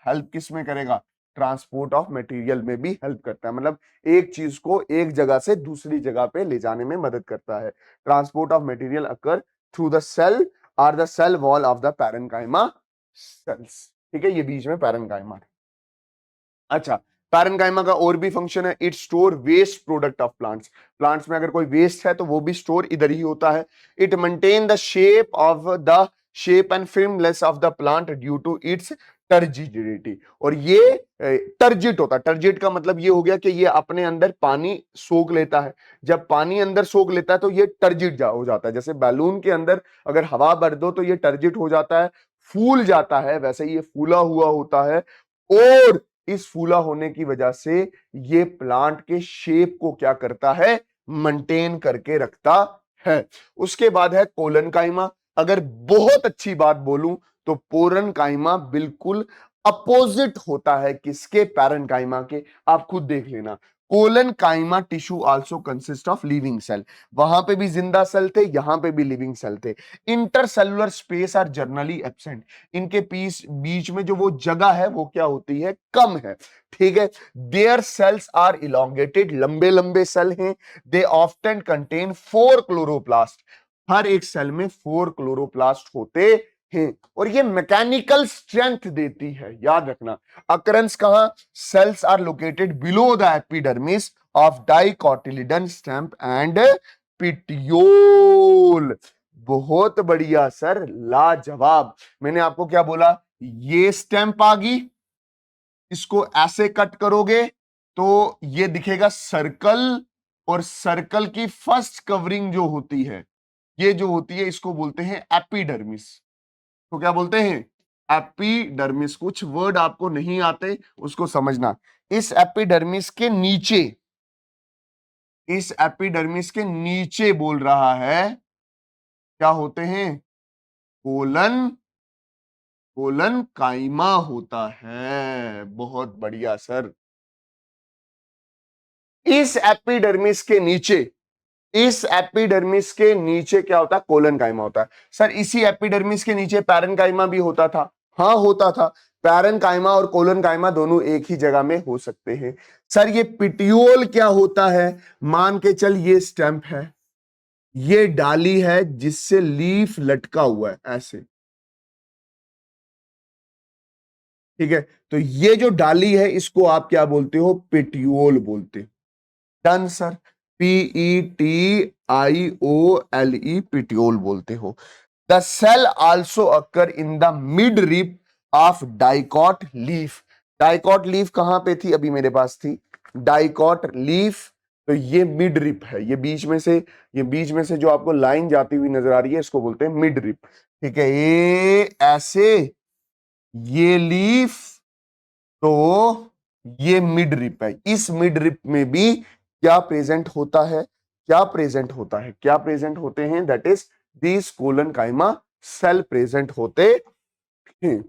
A: हेल्प किस में करेगा? ट्रांसपोर्ट ऑफ मटेरियल में भी हेल्प करता है। मतलब एक चीज को एक जगह से दूसरी जगह पे ले जाने में मदद करता है। Transport of material occur through the cell or the cell wall of the parenchyma cells. ठीक है, ये बीच में पैरेनकाइमा है। अच्छा, पैरेनकाइमा का और भी फंक्शन है, it store waste product of plants. Plants में अगर कोई वेस्ट है तो वो भी स्टोर इधर ही होता है। It maintain the shape and firmness of the plant due to its turgidity. और ये टर्जिट होता है। टर्जिट का मतलब ये हो गया कि ये अपने अंदर पानी सोख लेता है। जब पानी अंदर सोख लेता है तो ये टर्जिट हो जाता है। जैसे बैलून के अंदर अगर हवा भर दो तो ये टर्जिट हो जाता है, फूल जाता है, वैसे ये फूला हुआ होता है। और इस फूला होने की वजह से ये प्लांट के शेप को क्या करता है? मेंटेन करके रखता है। उसके बाद है कोलनकाइमा। अगर बहुत अच्छी बात बोलूं तो पोरनकाइमा बिल्कुल अपोजिट होता है किसके? पैरेनकाइमा के। आप खुद देख लेना। Collenchyma tissue also consist of living cell, वहां पे भी जिंदा सेल थे, यहां पे भी लिविंग सेल थे। Intercellular space are generally absent, इनके बीच में जो वो जगह है वो क्या होती है, कम है, ठीक है। देयर सेल्स आर इलोंगेटेड, लंबे लंबे सेल हैं। दे ऑफ्टन कंटेन 4 क्लोरोप्लास्ट, हर एक सेल में 4 क्लोरोप्लास्ट होते हैं, और ये मैकेनिकल स्ट्रेंथ देती है, याद रखना। अकरेंस कहां, cells are located below the epidermis of dicotyledon stem and petiole. बहुत बढ़िया सर, लाजवाब। मैंने आपको क्या बोला, ये स्टेम्प आ गई, इसको ऐसे कट करोगे तो ये दिखेगा सर्कल, और सर्कल की फर्स्ट कवरिंग जो होती है, ये जो होती है इसको बोलते हैं एपिडर्मिस। तो क्या बोलते हैं, एपिडर्मिस। कुछ वर्ड आपको नहीं आते उसको समझना। इस एपिडर्मिस के नीचे, इस एपिडर्मिस के नीचे बोल रहा है क्या होते हैं, कोलन, कोलन काइमा होता है। बहुत बढ़िया सर। इस एपिडर्मिस के नीचे, इस एपिडर्मिस के नीचे क्या होता है, कोलन काइमा होता है। सर इसी एपिडर्मिस के नीचे पैरेन्काइमा भी होता था, हाँ होता था। पैरेन्काइमा और कोलन काइमा दोनों एक ही जगह में हो सकते हैं। सर ये पिटियोल क्या होता है, मान के चल ये स्टेम्प है, ये डाली है जिससे लीफ लटका हुआ है ऐसे, ठीक है। तो ये जो डाली है इसको आप क्या बोलते हो, पिटियोल बोलते हो। डन सर, PETIOLE, पिटियोल बोलते हो। The cell also occur in the midrib of dicot leaf. Dicot leaf कहां पे थी, अभी मेरे पास थी डाइकॉट लीफ, तो ये मिड रिप है, ये बीच में से, ये बीच में से जो आपको लाइन जाती हुई नजर आ रही है इसको बोलते हैं मिड रिप, ठीक है। ये ऐसे, ये लीफ, तो ये मिड रिप है। इस मिड रिप में भी क्या प्रेजेंट होता है, क्या प्रेजेंट होता है, क्या प्रेजेंट होते हैं, that is this collenchyma cell present होते हैं।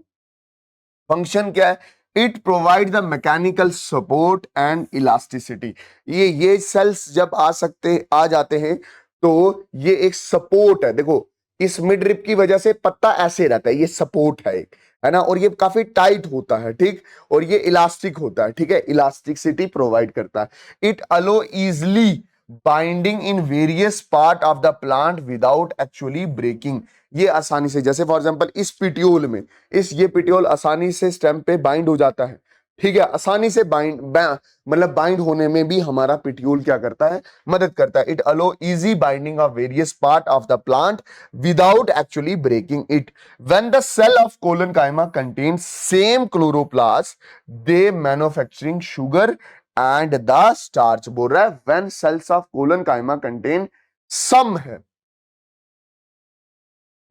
A: फंक्शन क्या है, it provide the mechanical support and elasticity. ये सेल्स जब आ जाते हैं तो ये एक सपोर्ट है। देखो इस मिड रिप की वजह से पत्ता ऐसे रहता है, ये सपोर्ट है एक, है ना, और ये काफी टाइट होता है, ठीक, और ये इलास्टिक होता है, ठीक है, इलास्टिसिटी प्रोवाइड करता है। It allow easily binding in various part of the plant without actually breaking. ये आसानी से, जैसे फॉर एग्जांपल इस पिटियोल में, ये पिटियोल आसानी से स्टेम पे बाइंड हो जाता है, ठीक है, आसानी से मतलब बाइंड होने में भी हमारा पिटियोल क्या करता है, मदद करता है। It allow easy binding of various part of the plant without actually breaking it. When the cell of collenchyma contains same chloroplast, they manufacturing sugar and the starch. बोल रहा है when cells of collenchyma contain some है,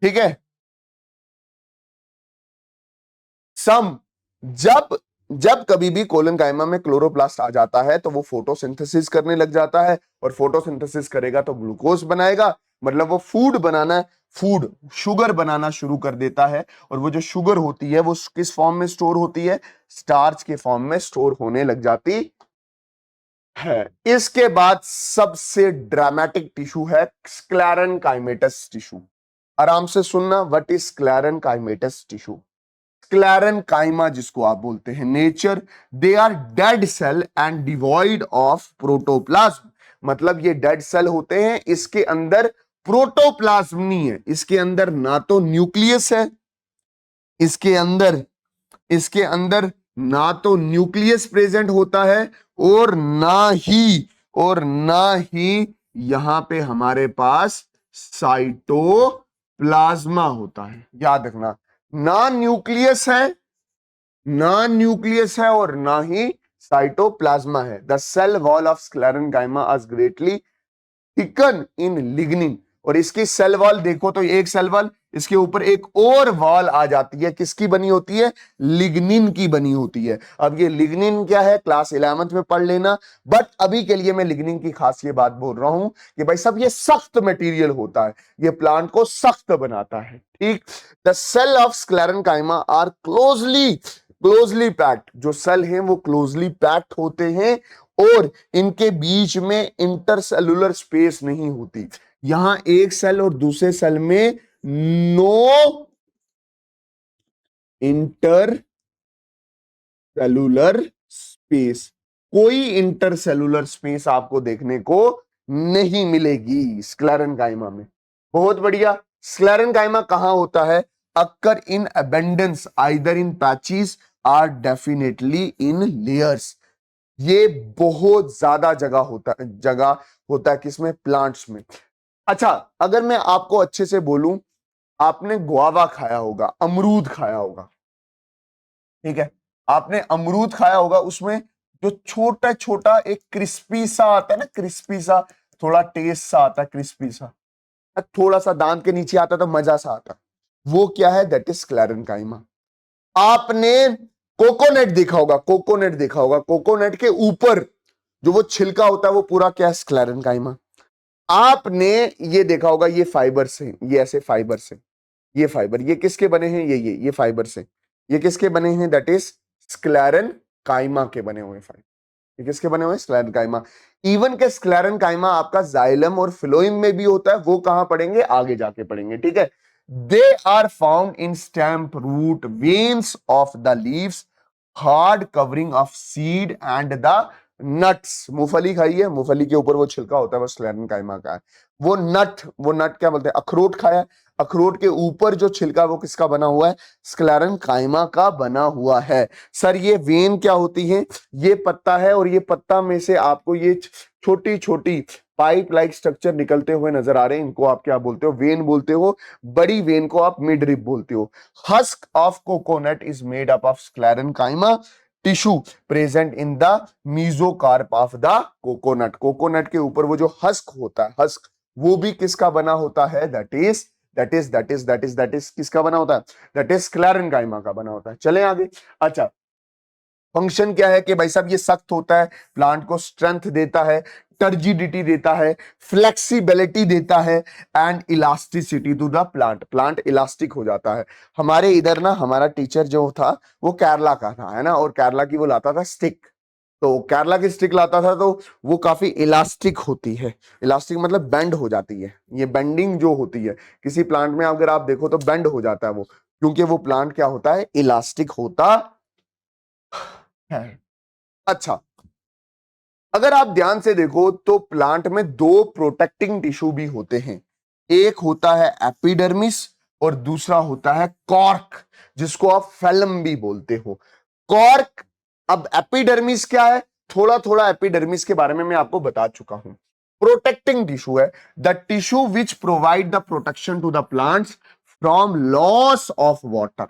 A: ठीक है, सम। जब जब कभी भी कोलन काइमा में क्लोरोप्लास्ट आ जाता है तो वो फोटोसिंथेसिस करने लग जाता है, और फोटोसिंथेसिस करेगा तो ग्लूकोज बनाएगा, मतलब वो फूड बनाना, फूड शुगर बनाना शुरू कर देता है। और वो जो शुगर होती है वो किस फॉर्म में स्टोर होती है, स्टार्च के फॉर्म में स्टोर होने लग जाती है। इसके बाद सबसे ड्रामेटिक टिश्यू है स्क्लेरन काइमेटस टिश्यू। आराम से सुनना, what is sclerenchymatous tissue. Sclerenchyma जिसको आप बोलते हैं, nature they are dead cell and devoid of protoplasm. मतलब ये डेड सेल होते हैं, इसके अंदर प्रोटोप्लाज्म नहीं है, इसके अंदर ना तो न्यूक्लियस है, इसके अंदर ना तो न्यूक्लियस प्रेजेंट होता है, और ना ही यहां पे हमारे पास साइटोप्लाज्मा होता है। याद रखना, ना न्यूक्लियस है, और ना ही साइटोप्लाज्मा है। The cell wall of sclerenchyma is greatly thicken in lignin. और इसकी सेल वॉल देखो तो एक सेल वॉल, इसके ऊपर एक और वॉल आ जाती है, किसकी बनी होती है, लिग्निन की बनी होती है। अब ये लिग्निन क्या है क्लास 11th में पढ़ लेना, बट अभी के लिए मैं लिग्निन की खास ये बात बोल रहा हूं कि भाई सब ये सख्त मटेरियल होता है, ये प्लांट को सख्त बनाता है, ठीक। The cell of sclerenchyma are closely packed. जो सेल हैं वो क्लोजली पैक्ड होते हैं, और इनके बीच में इंटरसेलुलर स्पेस नहीं होती। यहां एक सेल और दूसरे सेल में नो इंटर सेलुलर स्पेस, कोई इंटरसेलुलर स्पेस आपको देखने को नहीं मिलेगी स्क्लेरेंकाइमा में। बहुत बढ़िया। स्क्लेरेंकाइमा कहां होता है? Occur in abundance either in patches or definitely in layers. ये बहुत ज्यादा जगह होता है किसमें? प्लांट्स में। अच्छा, अगर मैं आपको अच्छे से बोलूं, आपने गुआवा खाया होगा, अमरूद खाया होगा, ठीक है? आपने अमरूद खाया होगा, उसमें जो छोटा छोटा एक क्रिस्पी सा आता है ना, क्रिस्पी सा थोड़ा टेस्ट सा आता है, क्रिस्पी सा, थोड़ा सा दांत के नीचे आता तो मजा सा आता, वो क्या है? That is sclerenchyma. आपने कोकोनट देखा होगा, कोकोनट देखा होगा, कोकोनट के ऊपर जो वो छिलका होता है वो पूरा क्या है? स्क्लेरेंकाइमा। आपने ये देखा होगा, ये फाइबर से, ये ऐसे फाइबर से, ये फाइबर, ये किसके बने हैं? ये फाइबर से, ये किसके बने हैं? दैट इज स्क्लेरन काइमा के बने हुए फाइबर। ये किसके बने हुए? स्क्लेरन काइमा। इवन के स्क्लेरन काइमा आपका जाइलम और फ्लोइम में भी होता है, वो कहां पढ़ेंगे? आगे जाके पढ़ेंगे, ठीक है? They are found in stem, root, veins of the leaves, hard covering of seed and the nuts. मूंगफली खाई है, मूंगफली के ऊपर वो छिलका होता है, वो स्क्लेरन काइमा का है। वो नट क्या बोलते हैं? अखरोट खाया, अखरोट के ऊपर जो छिलका वो किसका बना हुआ है? स्क्लेरन काइमा का बना हुआ है। सर ये वेन क्या होती है? ये पत्ता है, और ये पत्ता में से आपको ये छोटी छोटी पाइप लाइक स्ट्रक्चर निकलते हुए नजर आ रहे हैं, इनको आप क्या बोलते हो? वेन बोलते हो। बड़ी वेन को आप मिडरिप बोलते हो। Husk of coconut is made up of sclerenchyma tissue present in the mesocarp of the coconut. Coconut के ऊपर वो जो हस्क होता है, हस्क, वो भी किसका बना होता है? दैट इज किसका बना होता है? दैट इज स्क्लेरेंकाइमा का बना होता है। चलें आगे। अच्छा, फंक्शन क्या है कि भाई साहब ये सख्त होता है, प्लांट को स्ट्रेंथ देता है, टर्जिडिटी देता है, फ्लेक्सिबिलिटी देता है, and elasticity to the plant. Plant elastic हो जाता है। हमारे इधर ना, हमारा टीचर जो था वो केरला का था, है ना, और केरला की वो लाता था स्टिक, तो केरला की स्टिक लाता था, तो वो काफी इलास्टिक होती है। इलास्टिक मतलब बेंड हो जाती है। ये बेंडिंग जो होती है किसी प्लांट में, अगर आप देखो तो बेंड हो जाता है वो, क्योंकि वो प्लांट क्या होता है? इलास्टिक होता है। अच्छा, अगर आप ध्यान से देखो तो प्लांट में दो प्रोटेक्टिंग टिश्यू भी होते हैं। एक होता है एपिडर्मिस और दूसरा होता है कॉर्क, जिसको आप फेलम भी बोलते हो। कॉर्क। अब एपिडर्मिस क्या है? थोड़ा थोड़ा एपिडर्मिस के बारे में मैं आपको बता चुका हूं। प्रोटेक्टिंग टिश्यू है the tissue which provide the protection to the plants from loss of water.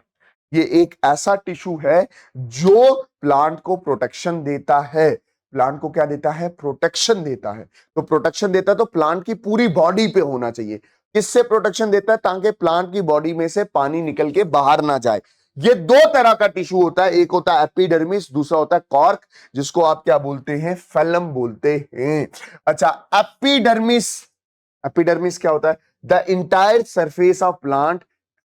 A: ये एक ऐसा टिश्यू है जो प्लांट को प्रोटेक्शन देता है। प्लांट को क्या देता है? प्रोटेक्शन देता है। तो प्रोटेक्शन देता है तो प्लांट की पूरी बॉडी पे होना चाहिए। किससे प्रोटेक्शन देता है? ताकि प्लांट की बॉडी में से पानी निकल के बाहर ना जाए। ये दो तरह का टिश्यू होता है, एक होता है एपिडर्मिस, दूसरा होता है कॉर्क, जिसको आप क्या बोलते हैं? फेलम बोलते हैं। अच्छा, एपिडर्मिस, एपिडर्मिस क्या होता है? The entire surface of plant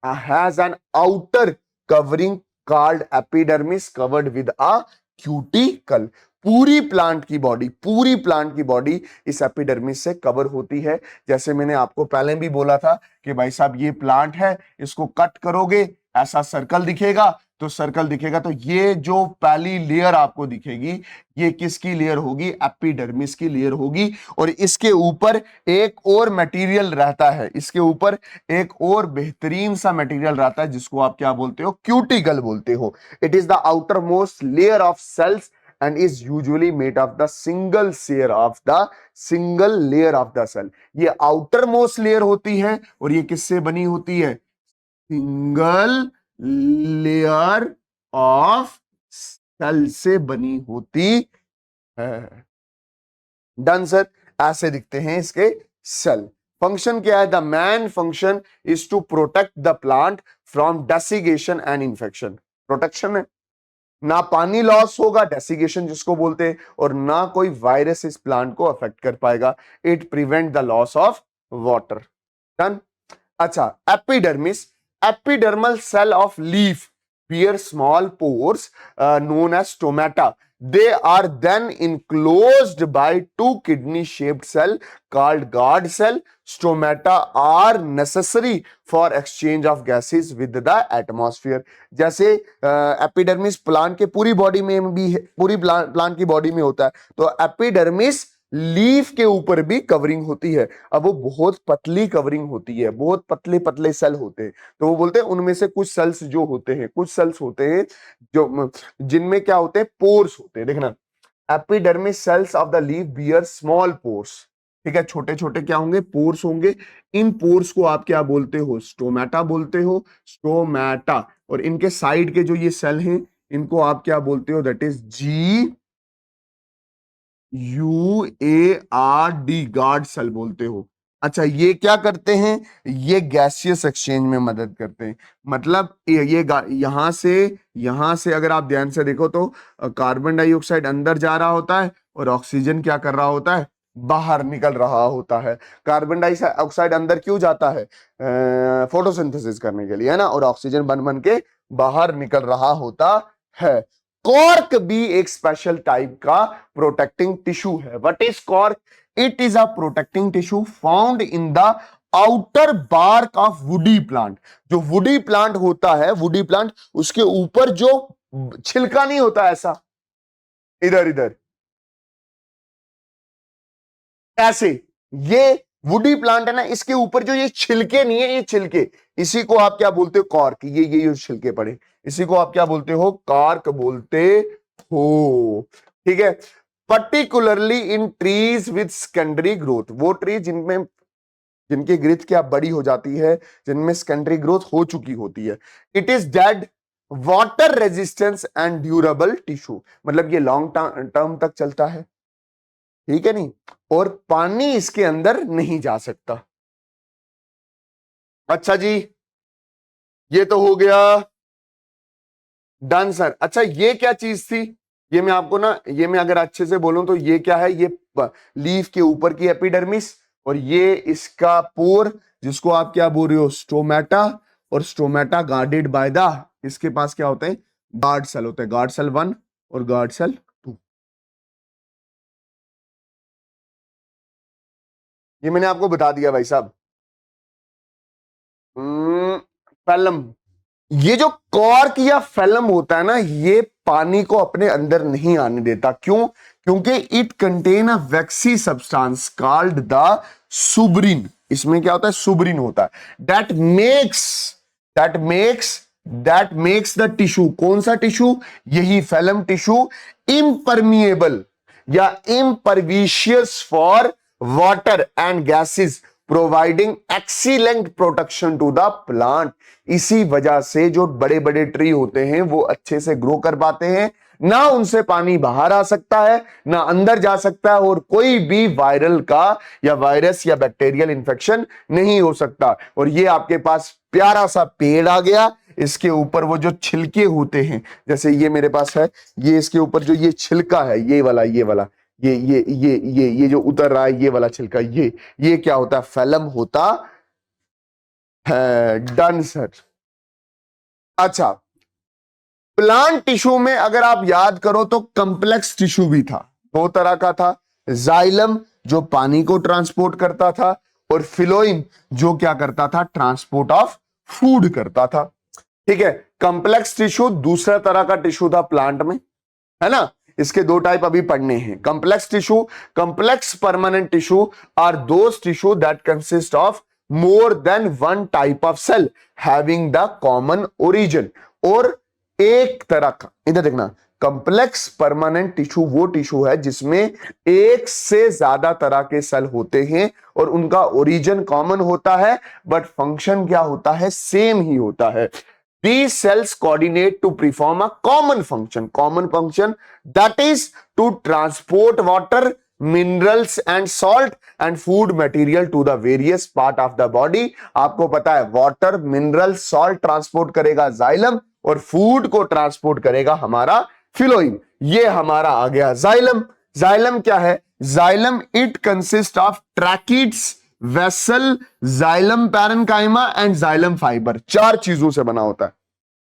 A: has an outer covering called epidermis covered with a cuticle. पूरी प्लांट की बॉडी इस एपिडर्मिस से कवर होती है। जैसे मैंने आपको पहले भी बोला था कि भाई साहब ये प्लांट है, इसको कट करोगे ऐसा सर्कल दिखेगा, तो सर्कल दिखेगा तो ये जो पहली लेयर आपको दिखेगी, ये किसकी लेयर होगी? एपिडर्मिस की लेयर होगी। और इसके ऊपर एक और मटेरियल रहता है, इसके ऊपर एक और बेहतरीन सा मटेरियल रहता है, जिसको आप क्या बोलते हो? क्यूटिकल बोलते हो। It is the outermost layer of cells and is usually made of the single layer of the cell। ये आउटर मोस्ट लेयर होती है, और ये किससे बनी होती है? सिंगल लेयर ऑफ सेल से बनी होती है। Done sir. ऐसे दिखते हैं इसके सेल। फंक्शन क्या है? The main function is to protect the plant from desiccation and infection. Protection है, ना पानी लॉस होगा, डेसिगेशन जिसको बोलते हैं, और ना कोई वायरस इस प्लांट को अफेक्ट कर पाएगा। It prevent the loss of water. Done. अच्छा, epidermis, epidermal cell of leaf bear small pores known as stomata They are then enclosed by two kidney-shaped cell called guard cell. Stomata are necessary for exchange of gases with the atmosphere. जैसे epidermis plant के पूरी body में भी पूरी plant की body में होता है, तो एपिडर्मिस लीफ के ऊपर भी कवरिंग होती है। अब वो बहुत पतली कवरिंग होती है, बहुत पतले पतले सेल होते हैं, तो वो बोलते हैं उनमें से कुछ सेल्स जो होते हैं, कुछ सेल्स होते हैं जो जिनमें क्या होते हैं, पोर्स होते हैं। देखना, epidermis cells of the leaf bear small pores. ठीक है, छोटे छोटे क्या होंगे, पोर्स होंगे। इन पोर्स को आप क्या बोलते हो, स्टोमेटा बोलते हो, स्टोमेटा। और इनके साइड के जो ये सेल हैं, इनको आप क्या बोलते हो, that is GUARD, guard cell बोलते हो। अच्छा, ये क्या करते हैं, ये गैसियस एक्सचेंज में मदद करते हैं। मतलब ये यहां से अगर आप ध्यान से देखो तो कार्बन डाइऑक्साइड अंदर जा रहा होता है और ऑक्सीजन क्या कर रहा होता है, बाहर निकल रहा होता है। कार्बन डाइऑक्साइड अंदर क्यों जाता है, फोटोसिंथेसिस करने के लिए, है ना, और ऑक्सीजन बन बन के बाहर निकल रहा होता है। कॉर्क भी एक स्पेशल टाइप का प्रोटेक्टिंग टिश्यू है। What is cork? It is a protecting tissue found in the outer bark of woody plant. जो वुडी प्लांट होता है, वुडी प्लांट, उसके ऊपर जो छिलका नहीं होता ऐसा, इधर इधर ऐसे, ये वुडी प्लांट है ना, इसके ऊपर जो ये छिलके नहीं है, ये छिलके, इसी को आप क्या बोलते हो, कॉर्क। ये जो छिलके पड़े, इसी को आप क्या बोलते हो, कार्क बोलते हो। ठीक है, particularly in trees with secondary growth, वो ट्री जिनकी ग्रोथ क्या बड़ी हो जाती है, जिनमें सेकेंडरी ग्रोथ हो चुकी होती है। It is dead water resistance and durable tissue, मतलब ये लॉन्ग टर्म तक चलता है, ठीक है नहीं, और पानी इसके अंदर नहीं जा सकता। अच्छा जी, ये तो हो गया, डन सर। अच्छा, ये क्या चीज थी, ये मैं आपको ना, ये मैं अगर अच्छे से बोलूं तो ये क्या है, ये लीफ के ऊपर की एपिडर्मिस, और ये इसका पोर, जिसको आप क्या बोल रहे हो, स्टोमेटा। और स्टोमेटा गार्डेड बाय द, इसके पास क्या होते हैं, गार्ड सेल होते हैं, गार्ड सेल 1 और गार्ड सेल 2। ये मैंने आपको बता दिया भाई साहब। फैलम, ये जो कॉर्क या फैलम होता है ना, ये पानी को अपने अंदर नहीं आने देता। क्यों? क्योंकि it contain a waxy substance called the suberin. इसमें क्या होता है, सुब्रिन होता है। दैट मेक्स द टिश्यू, कौन सा टिश्यू, यही फैलम टिश्यू, इम्परमिएबल या impervious for water and gases, providing excellent protection to the plant. इसी वजह से जो बड़े बड़े ट्री होते हैं वो अच्छे से ग्रो कर पाते हैं, ना उनसे पानी बाहर आ सकता है, ना अंदर जा सकता है, और कोई भी वायरल का या वायरस या बैक्टीरियल इंफेक्शन नहीं हो सकता। और ये आपके पास प्यारा सा पेड़ आ गया, इसके ऊपर वो जो छिलके होते हैं, जैसे ये मेरे पास है, ये इसके ऊपर जो ये छिलका है, ये वाला ये जो उतर रहा है, ये वाला छिलका, ये क्या होता है, फैलम होता है। Done sir. अच्छा, प्लांट टिश्यू में अगर आप याद करो तो कंप्लेक्स टिश्यू भी था, दो तरह का था। जाइलम जो पानी को ट्रांसपोर्ट करता था, और फिलोइम जो क्या करता था, ट्रांसपोर्ट ऑफ फूड करता था। ठीक है, कंप्लेक्स टिश्यू दूसरा तरह का टिश्यू था प्लांट में, है ना। इसके दो टाइप अभी पढ़ने हैं। Complex tissue, complex permanent tissue are those tissue that consist of more than one type of cell having the common origin. और एक तरह का, इधर देखना, कंप्लेक्स परमानेंट टिश्यू वो टिश्यू है जिसमें एक से ज्यादा तरह के सेल होते हैं और उनका ओरिजिन कॉमन होता है, बट फंक्शन क्या होता है, सेम ही होता है। These cells coordinate to perform a common function that is to transport water, minerals and salt and food material to the various part of the body। आपको पता है वाटर, मिनरल, सॉल्ट ट्रांसपोर्ट करेगा xylem, और food को transport करेगा हमारा फिलोइम। ये हमारा आ गया जाइलम। जाइलम क्या है, xylem it consist of tracheids, vessel, xylem parenchyma and xylem fibre, चार चीजों से बना होता है।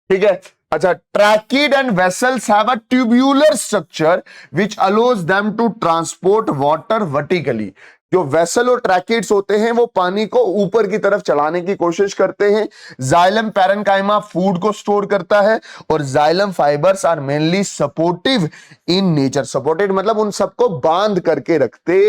A: ठीक है, अच्छा, tracheid and vessels have a tubular structure which allows them to transport water vertically. जो वेसल और ट्रैकिड्स होते हैं वो पानी को ऊपर की तरफ चलाने की कोशिश करते हैं। जाइलम पैरेन्काइमा फूड को स्टोर करता है और xylem fibres are mainly supportive in nature. Supported मतलब उन सबको बांध करके रखते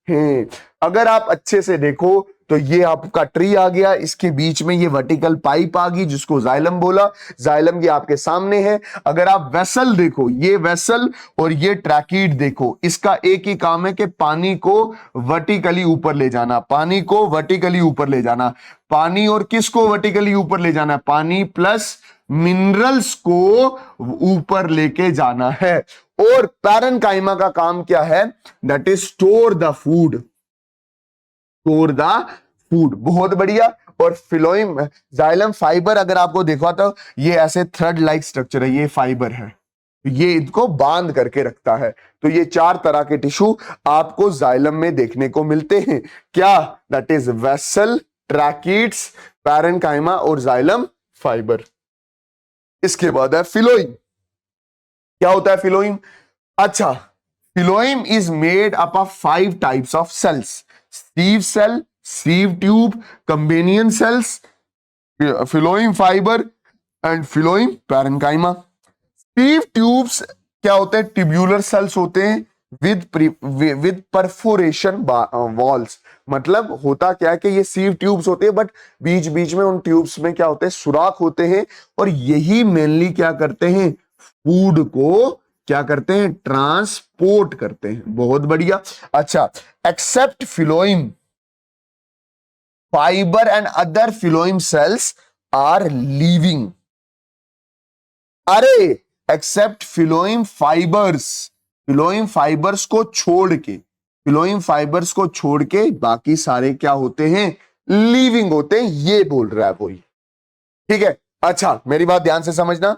A: हैं। अगर आप अच्छे से देखो तो ये आपका ट्री आ गया, इसके बीच में ये वर्टिकल पाइप आ गई जिसको जाइलम बोला। जाइलम ये आपके सामने है। अगर आप वेसल देखो, ये वेसल और ये ट्रैकिड देखो, इसका एक ही काम है कि पानी को वर्टिकली ऊपर ले जाना, पानी को वर्टिकली ऊपर ले जाना। पानी और किसको वर्टिकली ऊपर ले जाना? पानी प्लस मिनरल्स को ऊपर लेके जाना है। और पैरेन्काइमा का काम क्या है? That is store the food, store the food. बहुत बढ़िया। और फिलोइम जाइलम फाइबर अगर आपको देखा तो ये ऐसे थ्रेड लाइक स्ट्रक्चर है, ये फाइबर है, ये इनको बांध करके रखता है। तो ये चार तरह के टिश्यू आपको जाइलम में देखने को मिलते हैं। क्या? That is vessel, tracheids, parenchyma और जाइलम फाइबर। इसके बाद है फिलोइम। क्या होता है फिलोइम? अच्छा, phloem is made up of 5 types of cells: sieve cell, sieve tube, companion cells, phloem fibre and phloem parenchyma. Sieve tubes क्या होते हैं? ट्यूब्यूलर सेल्स होते हैं विद परफोरेशन वॉल्स। मतलब होता क्या है कि ये सीव ट्यूब्स होते हैं, बट बीच बीच में उन ट्यूब्स में क्या होते हैं? सुराख होते हैं, और यही मेनली क्या करते हैं? फूड को क्या करते हैं? ट्रांसपोर्ट करते हैं। बहुत बढ़िया। अच्छा, except phloem fibre and other phloem cells are living. अरे, except phloem fibres, phloem fibres को छोड़ के, फिलोइम फाइबर्स को छोड़ के बाकी सारे क्या होते हैं? लिविंग होते हैं। ये बोल रहा है कोई। ठीक है। अच्छा, मेरी बात ध्यान से समझना।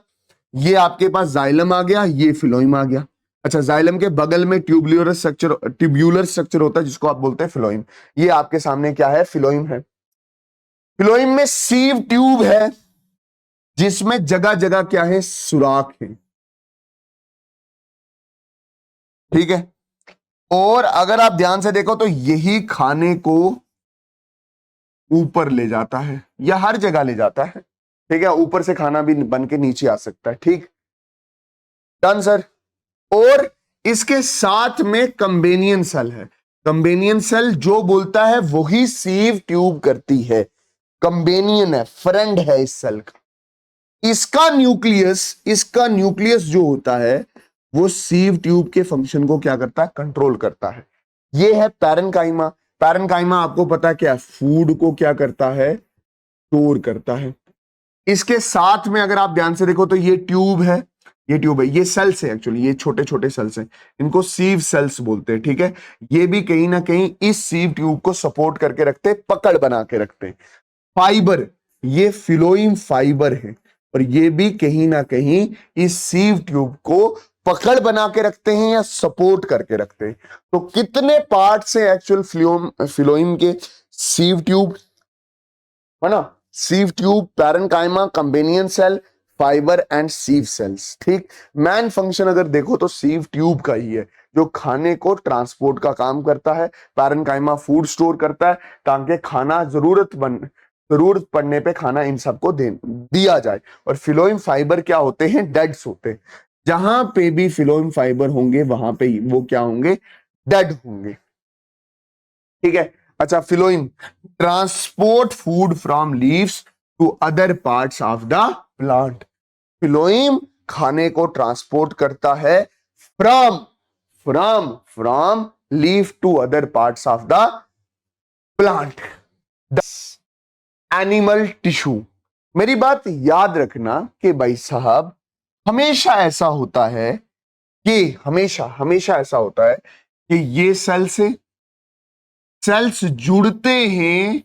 A: ये आपके पास जाइलम आ गया, ये फिलोइम आ गया। अच्छा, जाइलम के बगल में ट्यूबुलर स्ट्रक्चर होता है जिसको आप बोलते हैं फिलोइम। ये आपके सामने क्या है? फिलोइम है। फिलोइम में सीव ट्यूब है जिसमें जगह जगह क्या है? सुराख है। ठीक है। और अगर आप ध्यान से देखो तो यही खाने को ऊपर ले जाता है, या हर जगह ले जाता है। ठीक है, ऊपर से खाना भी बन के नीचे आ सकता है। ठीक, डन सर। और इसके साथ में कंबेनियन सेल है। कंबेनियन सेल जो बोलता है वही सीव ट्यूब करती है। कंबेनियन है, फ्रेंड है इस सेल का। इसका न्यूक्लियस जो होता है वो सीव ट्यूब के फंक्शन को क्या करता है? कंट्रोल करता है। ये है पैरेन्काइमा। पैरेन्काइमा आपको पता है क्या? फूड को क्या करता है? स्टोर करता है। इसके साथ में अगर आप ध्यान से देखो तो ये ट्यूब है, ये ट्यूब है, ये सेल्स है। एक्चुअली ये छोटे छोटे सेल्स हैं, इनको सीव सेल्स बोलते हैं। ठीक है, ये भी कहीं ना कहीं इस सीव ट्यूब को सपोर्ट करके रखते हैं, पकड़ बना के रखते हैं। फाइबर, ये फिलोइम फाइबर है, और ये भी कहीं ना कहीं इस सीव ट्यूब को पकड़ बना के रखते हैं या सपोर्ट करके रखते हैं। तो कितने पार्ट से एक्चुअल फिलोइम के? सीव ट्यूब है ना, sieve tube, parenchyma, companion cell, fibre and sieve cells. ठीक, मैन फंक्शन अगर देखो तो सीव ट्यूब का ही है, जो खाने को ट्रांसपोर्ट का काम करता है। पैरेन्काइमा फूड स्टोर करता है ताकि खाना जरूरत पड़ने पे खाना इन सबको दिया जाए। और फिलोइम फाइबर क्या होते हैं? डेड्स होते हैं। जहां पे भी फिलोइम फाइबर होंगे वहां पे वो क्या होंगे? डेड होंगे। ठीक है। अच्छा, phloem transport food from leaves to other parts of the plant. Phloem खाने को ट्रांसपोर्ट करता है from from from leaf to other parts of the plant. Animal tissue. मेरी बात याद रखना कि भाई साहब, हमेशा ऐसा होता है हमेशा ऐसा होता है कि ये सेल्स जुड़ते हैं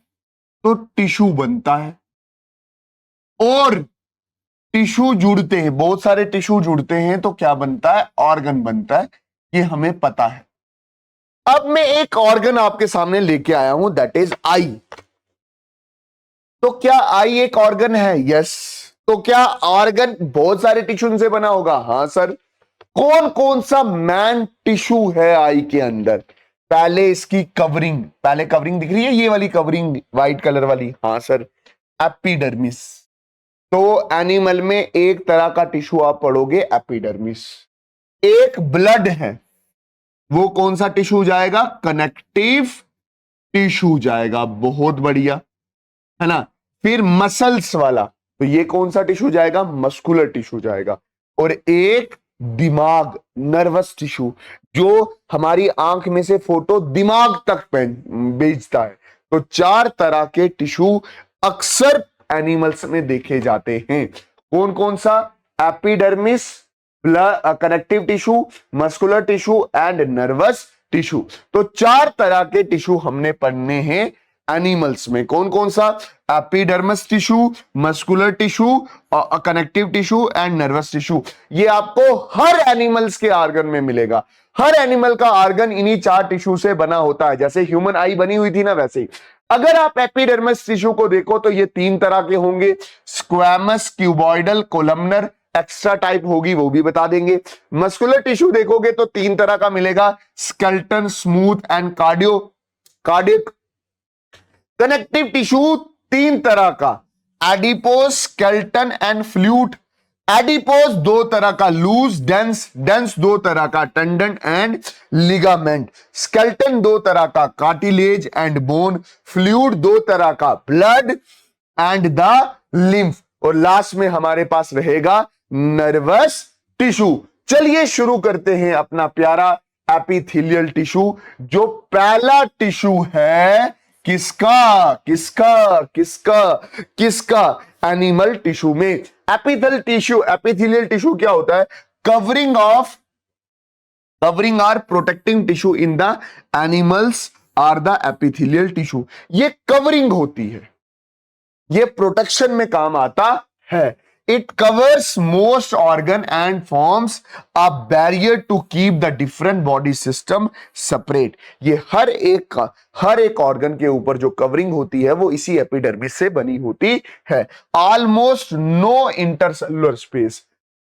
A: तो टिश्यू बनता है, और टिश्यू जुड़ते हैं, बहुत सारे टिश्यू जुड़ते हैं तो क्या बनता है? ऑर्गन बनता है। ये हमें पता है। अब मैं एक ऑर्गन आपके सामने लेके आया हूं, दैट इज आई। तो क्या आई एक ऑर्गन है? यस, तो क्या ऑर्गन बहुत सारे टिश्यू से बना होगा? हाँ सर। कौन कौन सा मैन टिश्यू है आई के अंदर? पहले इसकी कवरिंग, पहले कवरिंग दिख रही है ये वाली कवरिंग व्हाइट कलर वाली, हाँ सर, एपिडर्मिस। तो एनिमल में एक तरह का टिश्यू आप पढ़ोगे एपिडर्मिस। एक ब्लड है, वो कौन सा टिश्यू जाएगा? कनेक्टिव टिश्यू जाएगा, बहुत बढ़िया, है ना। फिर मसल्स वाला, तो ये कौन सा टिश्यू जाएगा? मस्कुलर टिश्यू जाएगा। और एक दिमाग, नर्वस टिश्यू, जो हमारी आंख में से फोटो दिमाग तक भेजता है। तो चार तरह के टिश्यू अक्सर एनिमल्स में देखे जाते हैं। कौन कौन सा? Epidermis, connective tissue, muscular tissue and nervous tissue. तो चार तरह के टिश्यू हमने पढ़ने हैं एनिमल्स में। कौन कौन सा? Epidermis tissue, muscular tissue, connective tissue and nervous tissue. ये आपको हर एनिमल्स के ऑर्गन में मिलेगा। हर एनिमल का ऑर्गन इन्हीं चार टिश्यू से बना होता है। जैसे ह्यूमन आई बनी हुई थी ना, वैसे ही अगर आप एपिडर्मस टिश्यू को देखो तो ये तीन तरह के होंगे, squamous, cuboidal, columnar. Extra type होगी वो भी बता देंगे। मस्कुलर टिश्यू देखोगे तो तीन तरह का मिलेगा, skeleton, smooth and cardiac. Connective tissue तीन तरह का, adipose, skeleton and fluid. Adipose दो तरह का, लूज, डेंस दो तरह का, टेंडन एंड लिगामेंट। स्केलेटन दो तरह का, कार्टिलेज एंड बोन। फ्लूइड दो तरह का, ब्लड एंड द लिम्फ। और लास्ट में हमारे पास रहेगा नर्वस टिश्यू। चलिए शुरू करते हैं अपना प्यारा एपिथेलियल टिश्यू, जो पहला टिश्यू है किसका? किसका किसका किसका? एनिमल टिश्यू में। एपिथेलियल टिश्यू क्या होता है? Covering or protecting tissue in the animals are the epithelial tissue. ये कवरिंग होती है, ये प्रोटेक्शन में काम आता है। It covers most organ and forms a barrier to keep the different body system separate. ये हर एक ऑर्गन के ऊपर जो कवरिंग होती है वो इसी एपिडर्मिस से बनी होती है। Almost no intercellular space.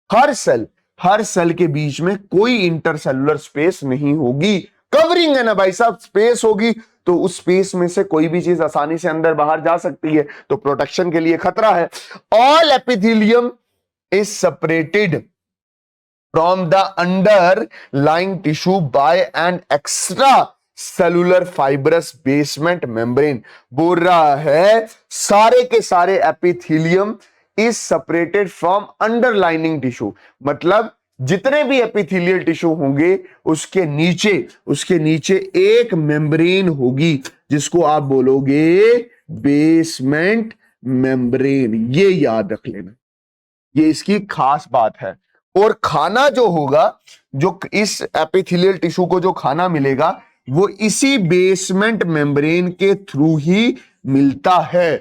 A: हर सेल के बीच में कोई इंटरसेलुलर स्पेस नहीं होगी। कवरिंग है ना भाई साहब, स्पेस होगी तो उस स्पेस में से कोई भी चीज आसानी से अंदर बाहर जा सकती है, तो प्रोटेक्शन के लिए खतरा है। All epithelium is separated from the underlying tissue bye an extra cellular fibrous basement membrane. बोल रहा है सारे के सारे epithelium is separated from underlining tissue, मतलब जितने भी एपिथेलियल टिश्यू होंगे उसके नीचे एक मेम्ब्रेन होगी जिसको आप बोलोगे बेसमेंट मेम्ब्रेन। ये याद रख लेना, ये इसकी खास बात है। और खाना जो होगा, जो इस एपिथेलियल टिश्यू को जो खाना मिलेगा वो इसी बेसमेंट मेम्ब्रेन के थ्रू ही मिलता है।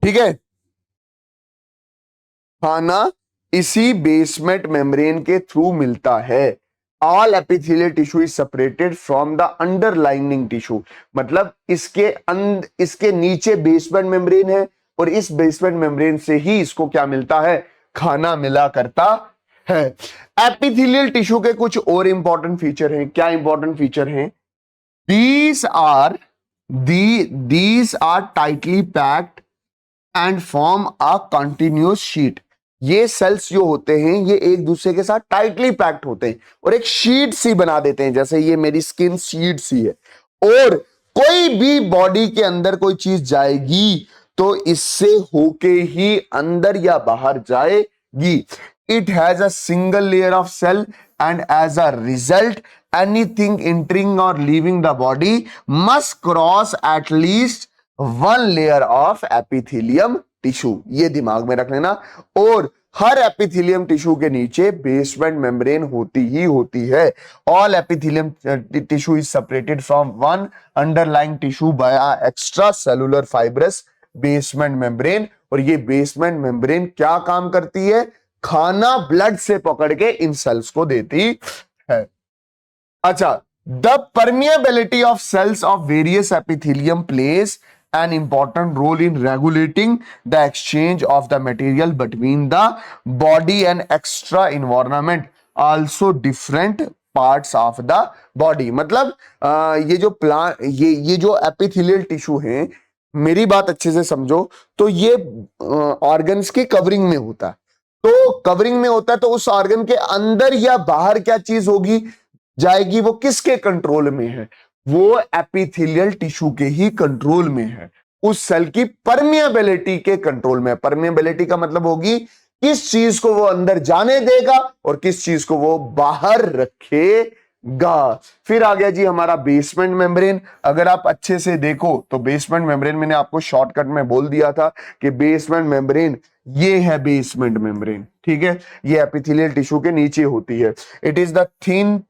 A: ठीक है, खाना इसी बेसमेंट मेम्ब्रेन के थ्रू मिलता है। All epithelial tissue is separated from the underlining tissue, मतलब इसके नीचे बेसमेंट मेम्ब्रेन है और इस बेसमेंट मेम्ब्रेन से ही इसको क्या मिलता है? खाना मिला करता है। एपिथेलियल टिश्यू के कुछ और इंपॉर्टेंट फीचर हैं। क्या इंपॉर्टेंट फीचर हैं? These are tightly packed and form a continuous sheet. ये सेल्स जो होते हैं ये एक दूसरे के साथ टाइटली पैक्ड होते हैं और एक शीट सी बना देते हैं, जैसे ये मेरी स्किन शीट सी है। और कोई भी बॉडी के अंदर कोई चीज जाएगी तो इससे होके ही अंदर या बाहर जाएगी। It has a single layer of cell and as a result anything entering और leaving the body must cross at least one layer of epithelium tissue. ये दिमाग में रख लेना। और हर एपिथेलियम टिश्यू के नीचे बेसमेंट मेम्ब्रेन होती ही होती है। All epithelium tissue is separated from one underlying tissue bye extra cellular fibrous basement membrane. और ये बेसमेंट मेम्ब्रेन क्या काम करती है? खाना ब्लड से पकड़ के इन सेल्स को देती है। अच्छा, the permeability of cells of various epithelium plays an important role in regulating the exchange of the material between the body and extra environment, also different parts of the body. मतलब ये जो ये जो epithelial tissue है, मेरी बात अच्छे से समझो, तो ये ऑर्गन्स के कवरिंग में होता है। तो कवरिंग में होता है तो उस ऑर्गन के अंदर या बाहर क्या चीज होगी, जाएगी, वो किसके कंट्रोल में है, वो एपिथेलियल टिश्यू के ही कंट्रोल में है, उस सेल की परमिएबिलिटी के कंट्रोल में है। परमिएबिलिटी का मतलब होगी किस चीज को वो अंदर जाने देगा और किस चीज को वो बाहर रखेगा। फिर आ गया जी हमारा बेसमेंट मेम्ब्रेन। अगर आप अच्छे से देखो तो बेसमेंट मेम्ब्रेन मैंने आपको शॉर्टकट में बोल दिया था कि बेसमेंट मेम्ब्रेन ये है बेसमेंट मेम्ब्रेन, ठीक है, ये एपिथेलियल टिश्यू के नीचे होती है। It is the thin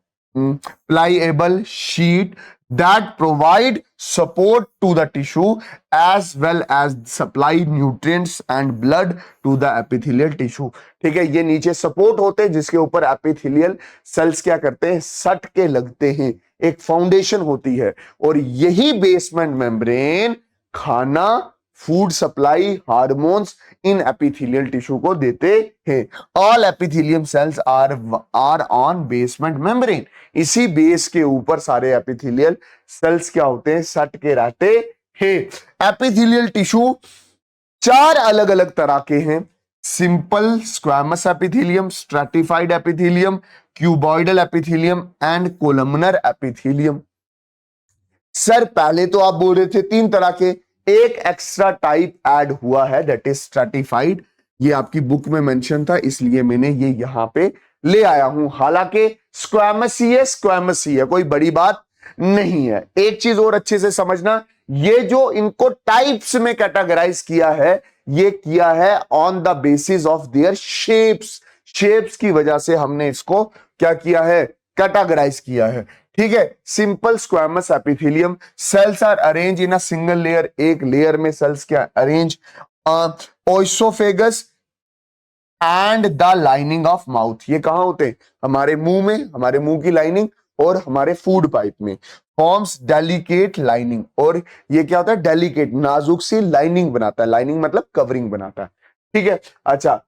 A: pliable sheet that provide support to the tissue as well as supply nutrients and blood to the epithelial tissue। ठीक है, ये नीचे सपोर्ट होते हैं जिसके ऊपर एपिथेलियल सेल्स क्या करते हैं, सट के लगते हैं, एक फाउंडेशन होती है। और यही बेसमेंट मेम्ब्रेन खाना, फूड सप्लाई, हार्मोन्स इन एपिथेलियल टिश्यू को देते हैं। All epithelium cells are on basement membrane. इसी बेस के ऊपर सारे एपिथेलियल सेल्स क्या होते हैं, सट के रहते हैं। एपिथेलियल टिश्यू चार अलग अलग तरह के हैं। Simple squamous epithelium, stratified epithelium, cuboidal epithelium and columnar epithelium. Sir पहले तो आप बोल रहे थे तीन तरह के, एक एक्स्ट्रा टाइप ऐड हुआ है, दैट इज स्ट्रैटिफाइड। ये आपकी बुक में मेंशन था इसलिए मैंने ये यहां पे ले आया हूं। हालांकि स्क्वैमस ही है, कोई बड़ी बात नहीं है। एक चीज और अच्छे से समझना, ये जो इनको टाइप्स में कैटेगराइज किया है, ये किया है on the basis of their shapes. Shapes की वजह से हमने इसको क्या किया है, कैटेगराइज किया है। ठीक है, simple squamous epithelium, cells are arrange in a single layer, एक लेयर में सेल्स क्या arrange. Oesophagus and the lining of mouth, ये कहां होते हैं, हमारे मुंह में, हमारे मुंह की लाइनिंग और हमारे फूड पाइप में। फॉर्म्स डेलिकेट लाइनिंग, और ये क्या होता है, डेलिकेट नाजुक सी लाइनिंग बनाता है। लाइनिंग मतलब कवरिंग बनाता है। ठीक है, अच्छा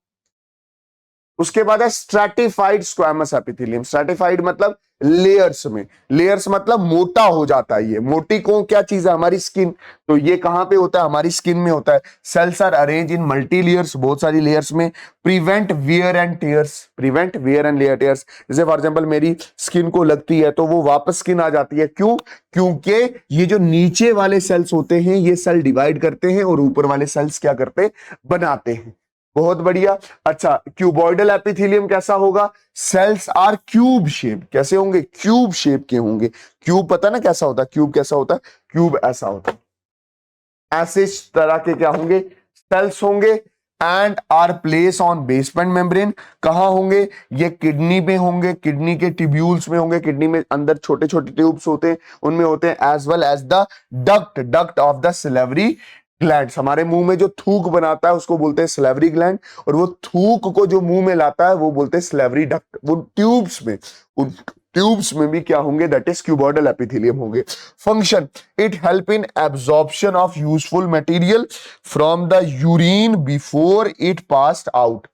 A: उसके बाद है स्ट्रैटिफाइड स्क्वैमस एपिथेलियम। स्ट्रैटिफाइड मतलब लेयर्स में, लेयर्स मतलब मोटा हो जाता है। ये मोटी को क्या चीज है, हमारी स्किन। तो ये कहां पे होता है, हमारी स्किन में होता है। Cells are arrange in multi layers, बहुत सारी लेयर्स में। Prevent wear and tears, prevent wear and layer tears. जैसे फॉर एग्जांपल मेरी स्किन को लगती है तो वो वापस स्किन आ जाती है, क्यों, क्योंकि ये जो नीचे वाले सेल्स होते हैं ये सेल डिवाइड करते हैं और ऊपर वाले सेल्स क्या करते हैं, बनाते हैं। बहुत बढ़िया। अच्छा क्यूबॉइडल एपिथेलियम कैसा होगा, सेल्स आर क्यूब शेप। कैसे होंगे, क्यूब शेप के होंगे। क्यूब पता ना कैसा होता है, क्यूब कैसा होता है, क्यूब ऐसा होता है। ऐसे तरह के क्या होंगे, सेल्स होंगे। And are place on basement membrane, कहां होंगे, ये किडनी में होंगे, किडनी के ट्यूब्यूल्स में होंगे। किडनी में अंदर छोटे छोटे ट्यूब्स होते हैं, उनमें होते हैं, as well as the duct of the salivary glands. हमारे मुंह में जो थूक बनाता है उसको बोलते हैं सिलेवरी ग्लैंड, और वो थूक को जो मुंह में लाता है वो बोलते हैं सिलेवरी डक्ट। वो ट्यूब्स में, उन ट्यूब्स में भी क्या होंगे, दैट इज क्यूबॉइडल एपिथेलियम होंगे। Function, it help in absorption of useful material from the urine before it passed out.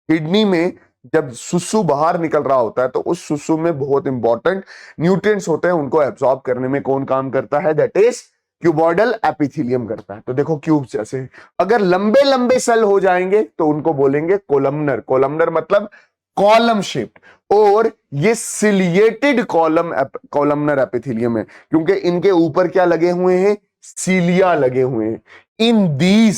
A: Kidney में जब सुसु बाहर निकल रहा होता है तो उस सुसु में बहुत इंपॉर्टेंट न्यूट्रिएंट्स होते हैं, उनको एब्जॉर्ब करने में कौन काम करता है, दैट इज क्यूबॉइडल एपिथेलियम करता है। तो देखो क्यूब जैसे, अगर लंबे लंबे सेल हो जाएंगे तो उनको बोलेंगे कोलमनर। कोलमनर मतलब कॉलम शेप्ड। और ये सिलिएटेड कॉलमनर एपिथेलियम है, क्योंकि इनके ऊपर क्या लगे हुए हैं, सीलिया लगे हुए हैं। In these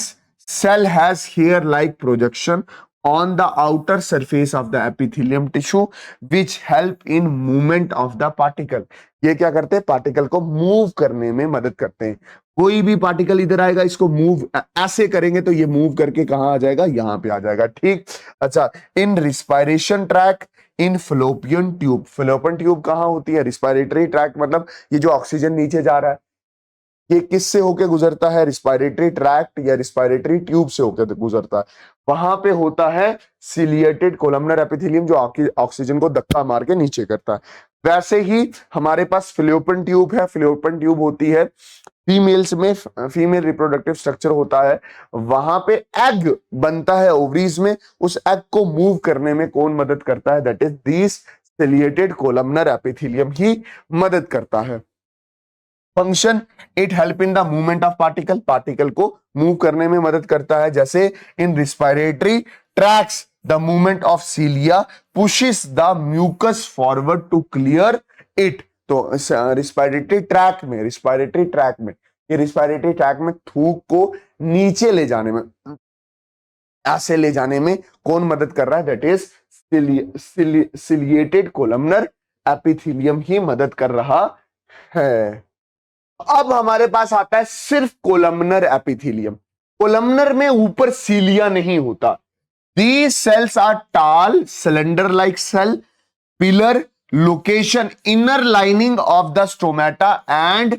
A: cell has hair like projection on the outer surface of the epithelium tissue which help in movement of the particle। ये क्या करते हैं, पार्टिकल को मूव करने में मदद करते हैं। कोई भी पार्टिकल इधर आएगा, इसको मूव ऐसे करेंगे तो ये मूव करके कहां आ जाएगा, यहां पे आ जाएगा। ठीक, अच्छा in respiration tract in fallopian tube. Fallopian tube कहां होती है, रिस्पायरेटरी ट्रैक मतलब ये जो ऑक्सीजन नीचे जा रहा है ये किससे होके गुजरता है, रिस्पायरेटरी ट्रैक्ट या रिस्पायरेटरी ट्यूब से होकर गुजरता है। वहां पे होता है सिलिएटेड कोलमनर एपिथेलियम जो ऑक्सीजन को धक्का मार के नीचे करता है। वैसे ही हमारे पास फिलियोपियन ट्यूब है। फिलियोपियन ट्यूब होती है फीमेल्स में फीमेल रिप्रोडक्टिव स्ट्रक्चर होता है, वहां पे एग बनता है ओवरीज में, उस एग को मूव करने में कौन मदद करता है? That is this ciliated columnar epithelium ही मदद करता है। Function, it help in the movement of particle, particle को मूव करने में मदद करता है। जैसे in respiratory tracts the movement of cilia pushes the mucus forward to clear it. तो रिस्पिरेटरी ट्रैक में ये रिस्पिरेटरी ट्रैक में थूक को नीचे ले जाने में, ऐसे ले जाने में कौन मदद कर रहा है? That is ciliated columnar epithelium ही मदद कर रहा है। अब हमारे पास आता है सिर्फ कोलमनर एपिथेलियम। कोलमनर में ऊपर सीलिया नहीं होता। These cells are tall cylinder like cell, pillar location inner lining of the stomata and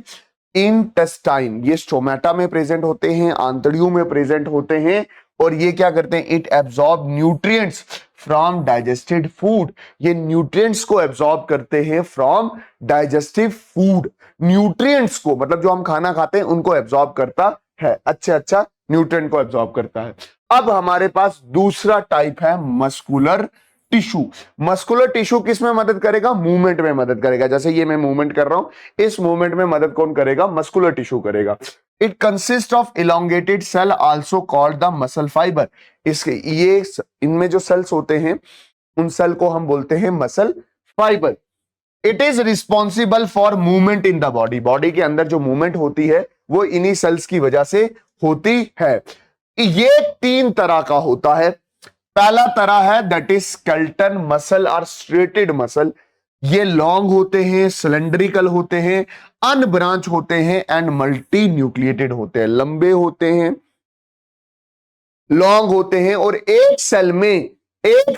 A: intestine. ये स्टोमेटा में प्रेजेंट होते हैं, आंतड़ियों में प्रेजेंट होते हैं, और ये क्या करते हैं? It absorb nutrients from digested food. ये न्यूट्रिएंट्स को एब्जॉर्ब करते हैं फ्रॉम डाइजेस्टिव फूड। न्यूट्रिएंट्स को मतलब जो हम खाना खाते हैं उनको एब्जॉर्ब करता है, अच्छा न्यूट्रिएंट को एब्जॉर्ब करता है। अब हमारे पास दूसरा टाइप है मस्कुलर टिश्यू। मस्कुलर टिश्यू किस में मदद करेगा? मूवमेंट में मदद करेगा। जैसे ये मैं मूवमेंट कर रहा हूं, इस मूवमेंट में मदद कौन करेगा? मस्कुलर टिश्यू करेगा। It consist of elongated cell also called the muscle fibre. इसके ये इनमें जो सेल्स होते हैं उन सेल को हम बोलते हैं muscle fibre. It is responsible for movement in the body. Body के अंदर जो मूवमेंट होती है वो इन्हीं सेल्स की वजह से होती है। ये 3 तरह का होता है। पहला तरह है दैट इज स्केलेटन मसल और स्ट्रेटेड मसल। ये लॉन्ग होते हैं, सिलेंड्रिकल होते हैं, अनब्रांच होते हैं एंड मल्टी न्यूक्लिएटेड होते हैं। लंबे होते हैं, लॉन्ग होते हैं, और एक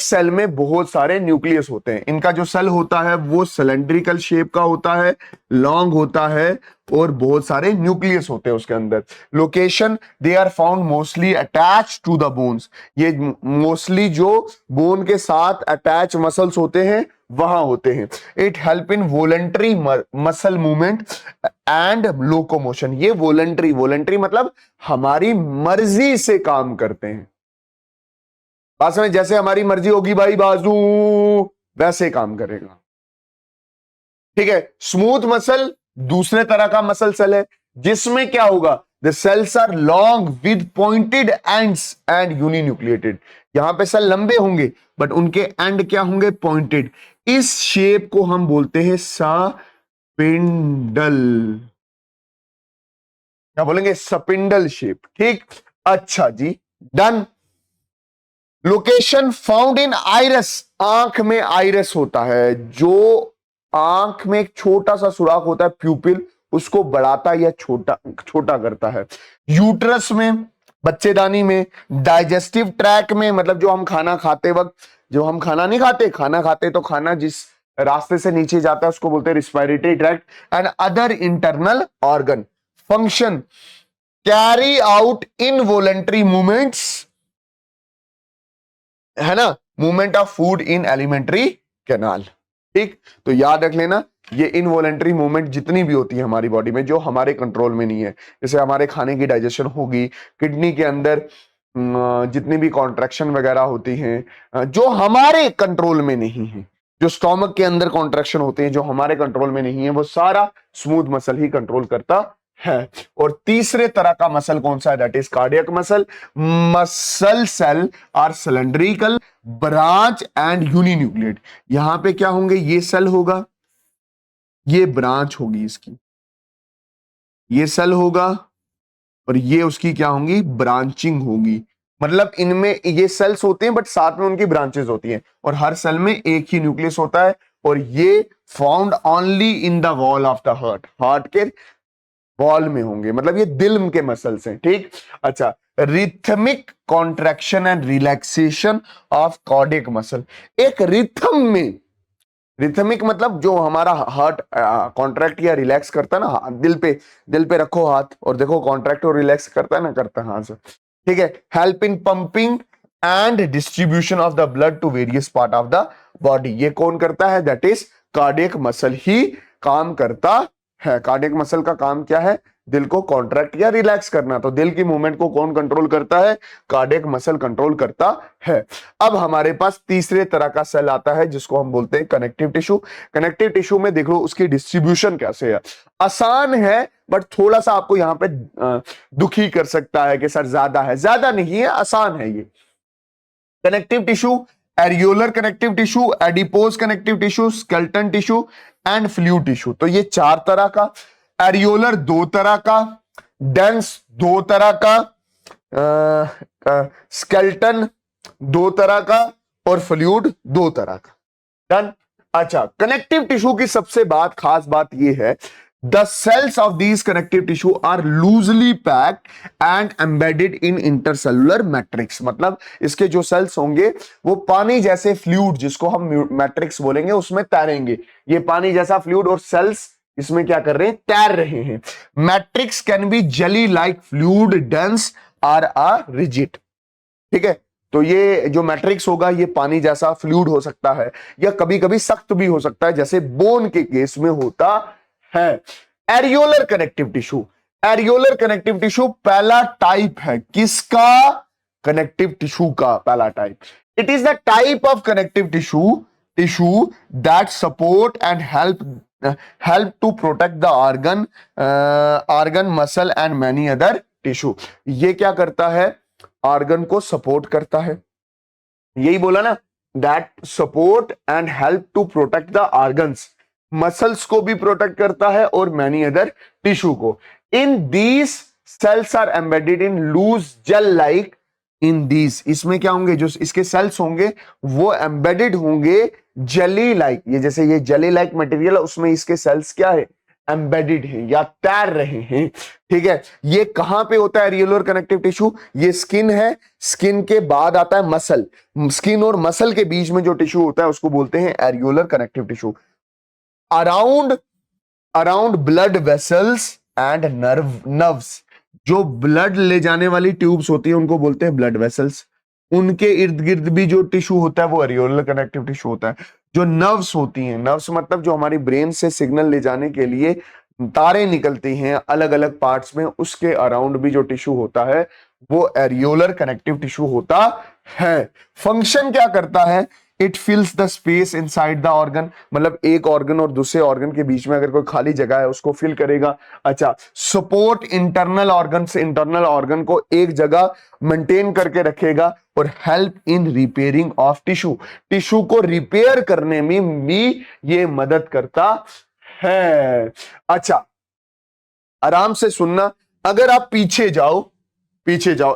A: सेल में बहुत सारे न्यूक्लियस होते हैं। इनका जो सेल होता है वो सिलेंड्रिकल शेप का होता है, लॉन्ग होता है, और बहुत सारे न्यूक्लियस होते हैं उसके अंदर। Location, they are found mostly attach to the bones. ये मोस्टली जो बोन के साथ अटैच मसल्स होते हैं वहां होते हैं। It help in voluntary muscle movement and locomotion. ये वॉलंटरी मतलब हमारी मर्जी से काम करते हैं। बात में जैसे हमारी मर्जी होगी भाई बाजू, वैसे काम करेगा। ठीक है। स्मूथ मसल दूसरे तरह का मसल सेल है जिसमें क्या होगा? The cells are long with pointed ends and uninucleated. यहां पे सेल लंबे होंगे बट उनके एंड क्या होंगे? पॉइंटेड। इस शेप को हम बोलते हैं सपिंडल। क्या बोलेंगे? Spindle shape. ठीक, अच्छा जी, done. Location found in iris. आंख में आइरस होता है, जो आंख में एक छोटा सा सुराख होता है प्यूपिल, उसको बढ़ाता या छोटा करता है। यूट्रस में, बच्चेदानी में, डाइजेस्टिव ट्रैक में, मतलब जो हम खाना खाते वक्त, जो हम खाना नहीं खाते, खाना खाते तो खाना जिस रास्ते से नीचे जाता है उसको बोलते हैं respiratory tract and other internal organ. Function, carry out involuntary movements, है ना, movement of food in alimentary canal. ठीक, तो याद रख लेना ये इनवॉलंटरी मूवमेंट जितनी भी होती है हमारी बॉडी में जो हमारे कंट्रोल में नहीं है, जैसे हमारे खाने की डाइजेशन होगी, किडनी के अंदर जितनी भी कॉन्ट्रैक्शन वगैरह होती हैं जो हमारे कंट्रोल में नहीं है, जो स्टोमक के अंदर कॉन्ट्रैक्शन होते हैं जो हमारे कंट्रोल में नहीं है, वो सारा स्मूथ मसल ही कंट्रोल करता है। और तीसरे तरह का मसल कौन सा है? That is cardiac muscle. Muscle cell are cylindrical, branch and uninucleate. यहां पे क्या होंगे? ये सेल होगा, ये ब्रांच होगी इसकी, ये सेल होगा और ये उसकी क्या होंगी? ब्रांचिंग होगी। मतलब इनमें ये सेल्स होते हैं बट साथ में उनकी ब्रांचेस होती हैं, और हर सेल में एक ही न्यूक्लियस होता है, और ये found only in the wall of the heart. Heart के वॉल में होंगे, मतलब ये दिल के मसल्स हैं। ठीक, अच्छा। Rhythmic contraction and relaxation of cardiac muscle. एक रिथम में, रिथमिक मतलब जो हमारा हार्ट कॉन्ट्रैक्ट या रिलैक्स करता है ना, दिल पे रखो हाथ और देखो कॉन्ट्रैक्ट और रिलैक्स करता है ना, करता है हाथ से। ठीक है। Help in pumping and distribution of the blood to various part of the body. ये कौन करता है? दैट इज कार्डियक मसल ही काम करता है। कार्डियक मसल का काम क्या है? दिल को कॉन्ट्रैक्ट या रिलैक्स करना। तो दिल की मूवमेंट को कौन कंट्रोल करता है? कार्डियक मसल कंट्रोल करता है। अब हमारे पास तीसरे तरह का सेल आता है जिसको हम बोलते हैं कनेक्टिव टिश्यू। कनेक्टिव टिश्यू में देख लो उसकी डिस्ट्रीब्यूशन कैसे है, आसान है बट थोड़ा सा आपको यहां पे दुखी कर सकता है कि सर ज्यादा है, ज्यादा नहीं है, आसान है ये। Connective tissue, areolar connective tissue, adipose connective tissue, skeleton tissue and fluid tissue. तो ये 4 तरह का, एरियोलर 2 तरह का, डेंस 2 तरह का, स्केलेटन 2 तरह का और फ्लूइड 2 तरह का। डन। अच्छा, कनेक्टिव टिश्यू की सबसे खास बात यह है, the cells of these connective tissue are loosely packed and embedded in intercellular matrix. मतलब इसके जो सेल्स होंगे वो पानी जैसे फ्लूइड, जिसको हम मैट्रिक्स बोलेंगे, उसमें तैरेंगे। ये पानी जैसा फ्लूइड और सेल्स इसमें क्या कर रहे हैं? तैर रहे हैं। Matrix can be jelly like fluid, dense or rigid. ठीक है, तो ये जो मैट्रिक्स होगा ये पानी जैसा फ्लूइड हो सकता है या कभी कभी सख्त भी हो सकता है, जैसे बोन के केस में होता है। Areolar connective tissue, areolar connective tissue पहला टाइप है किसका? कनेक्टिव टिश्यू का पहला type. It is the type of connective tissue that support and help to protect the organ muscle and many other tissue. ये क्या करता है? ऑर्गन को सपोर्ट करता है, यही बोला ना, that support and help to protect the organs, muscles को भी प्रोटेक्ट करता है और मैनी अदर टिश्यू को। In these cells are embedded in loose gel like, in these, इसमें क्या होंगे? जो इसके सेल्स होंगे वो एम्बेडेड होंगे जेली लाइक, ये जैसे ये जेली लाइक मटेरियल है उसमें इसके सेल्स क्या है? एम्बेडेड है या तैर रहे हैं। ठीक है, ये कहां पे होता है एरियोलर कनेक्टिव टिश्यू? ये स्किन है, स्किन के बाद आता है मसल, स्किन और मसल के बीच में जो टिश्यू होता है उसको बोलते हैं areolar connective tissue. Around blood vessels and nerves, जो ब्लड ले जाने वाली ट्यूब्स होती है उनको बोलते हैं ब्लड वेसल्स। उनके इर्द गिर्द भी जो टिश्यू होता है वो एरियोलर कनेक्टिव टिश्यू होता है। जो नर्व्स होती हैं, नर्व्स मतलब जो हमारी ब्रेन से सिग्नल ले जाने के लिए तारे निकलती हैं अलग अलग पार्ट्स में, उसके अराउंड भी जो टिश्यू होता है वो एरियोलर कनेक्टिव टिश्यू होता है। फंक्शन क्या करता है? It फिल्स the space inside the organ, मतलब एक ऑर्गन और दूसरे ऑर्गन के बीच में अगर कोई खाली जगह है उसको फिल करेगा। अच्छा, सपोर्ट इंटरनल ऑर्गन से इंटरनल ऑर्गन को एक जगह मेंटेन करके रखेगा और help in repairing of tissue, tissue को रिपेयर करने में भी ये मदद करता है। अच्छा, आराम से सुनना, अगर आप पीछे जाओ,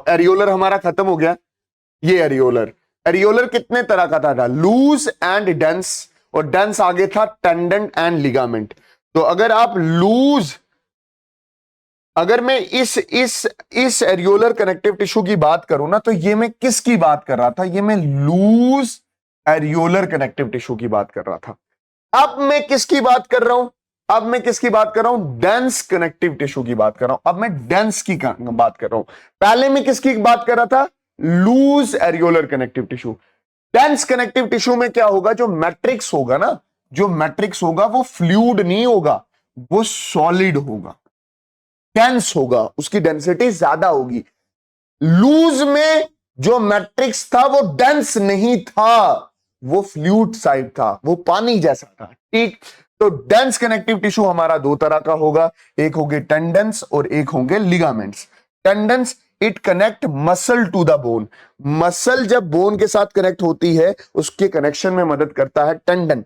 A: एरियोलर हमारा खत्म हो गया। ये एरियोलर कितने तरह का था? लूज एंड डेंस, और डेंस आगे था टेंडन एंड लिगामेंट। तो अगर आप लूज, अगर मैं इस एरियोलर कनेक्टिव टिश्यू की बात करूं ना, तो ये मैं किसकी बात कर रहा था? ये मैं लूज एरियोलर कनेक्टिव टिश्यू की बात कर रहा था। अब मैं किसकी बात कर रहा हूं? डेंस कनेक्टिव टिश्यू की बात कर रहा हूं। अब मैं डेंस की बात कर रहा हूं। पहले मैं किसकी बात कर रहा था? Loose areolar connective tissue. Dense connective tissue में क्या होगा? जो मैट्रिक्स होगा ना, जो मैट्रिक्स होगा वो फ्लूइड नहीं होगा, वो सॉलिड होगा, डेंस होगा, उसकी डेंसिटी ज्यादा होगी। लूज में जो मैट्रिक्स था वो डेंस नहीं था, वो फ्लूइड साइड था, वो पानी जैसा था। ठीक, तो डेंस कनेक्टिव टिश्यू हमारा 2 तरह का होगा, एक होंगे टेंडन्स और एक होंगे ligaments. Tendons, it connect muscle to the bone, muscle जब बोन के साथ कनेक्ट होती है उसके कनेक्शन में मदद करता है टेंडन।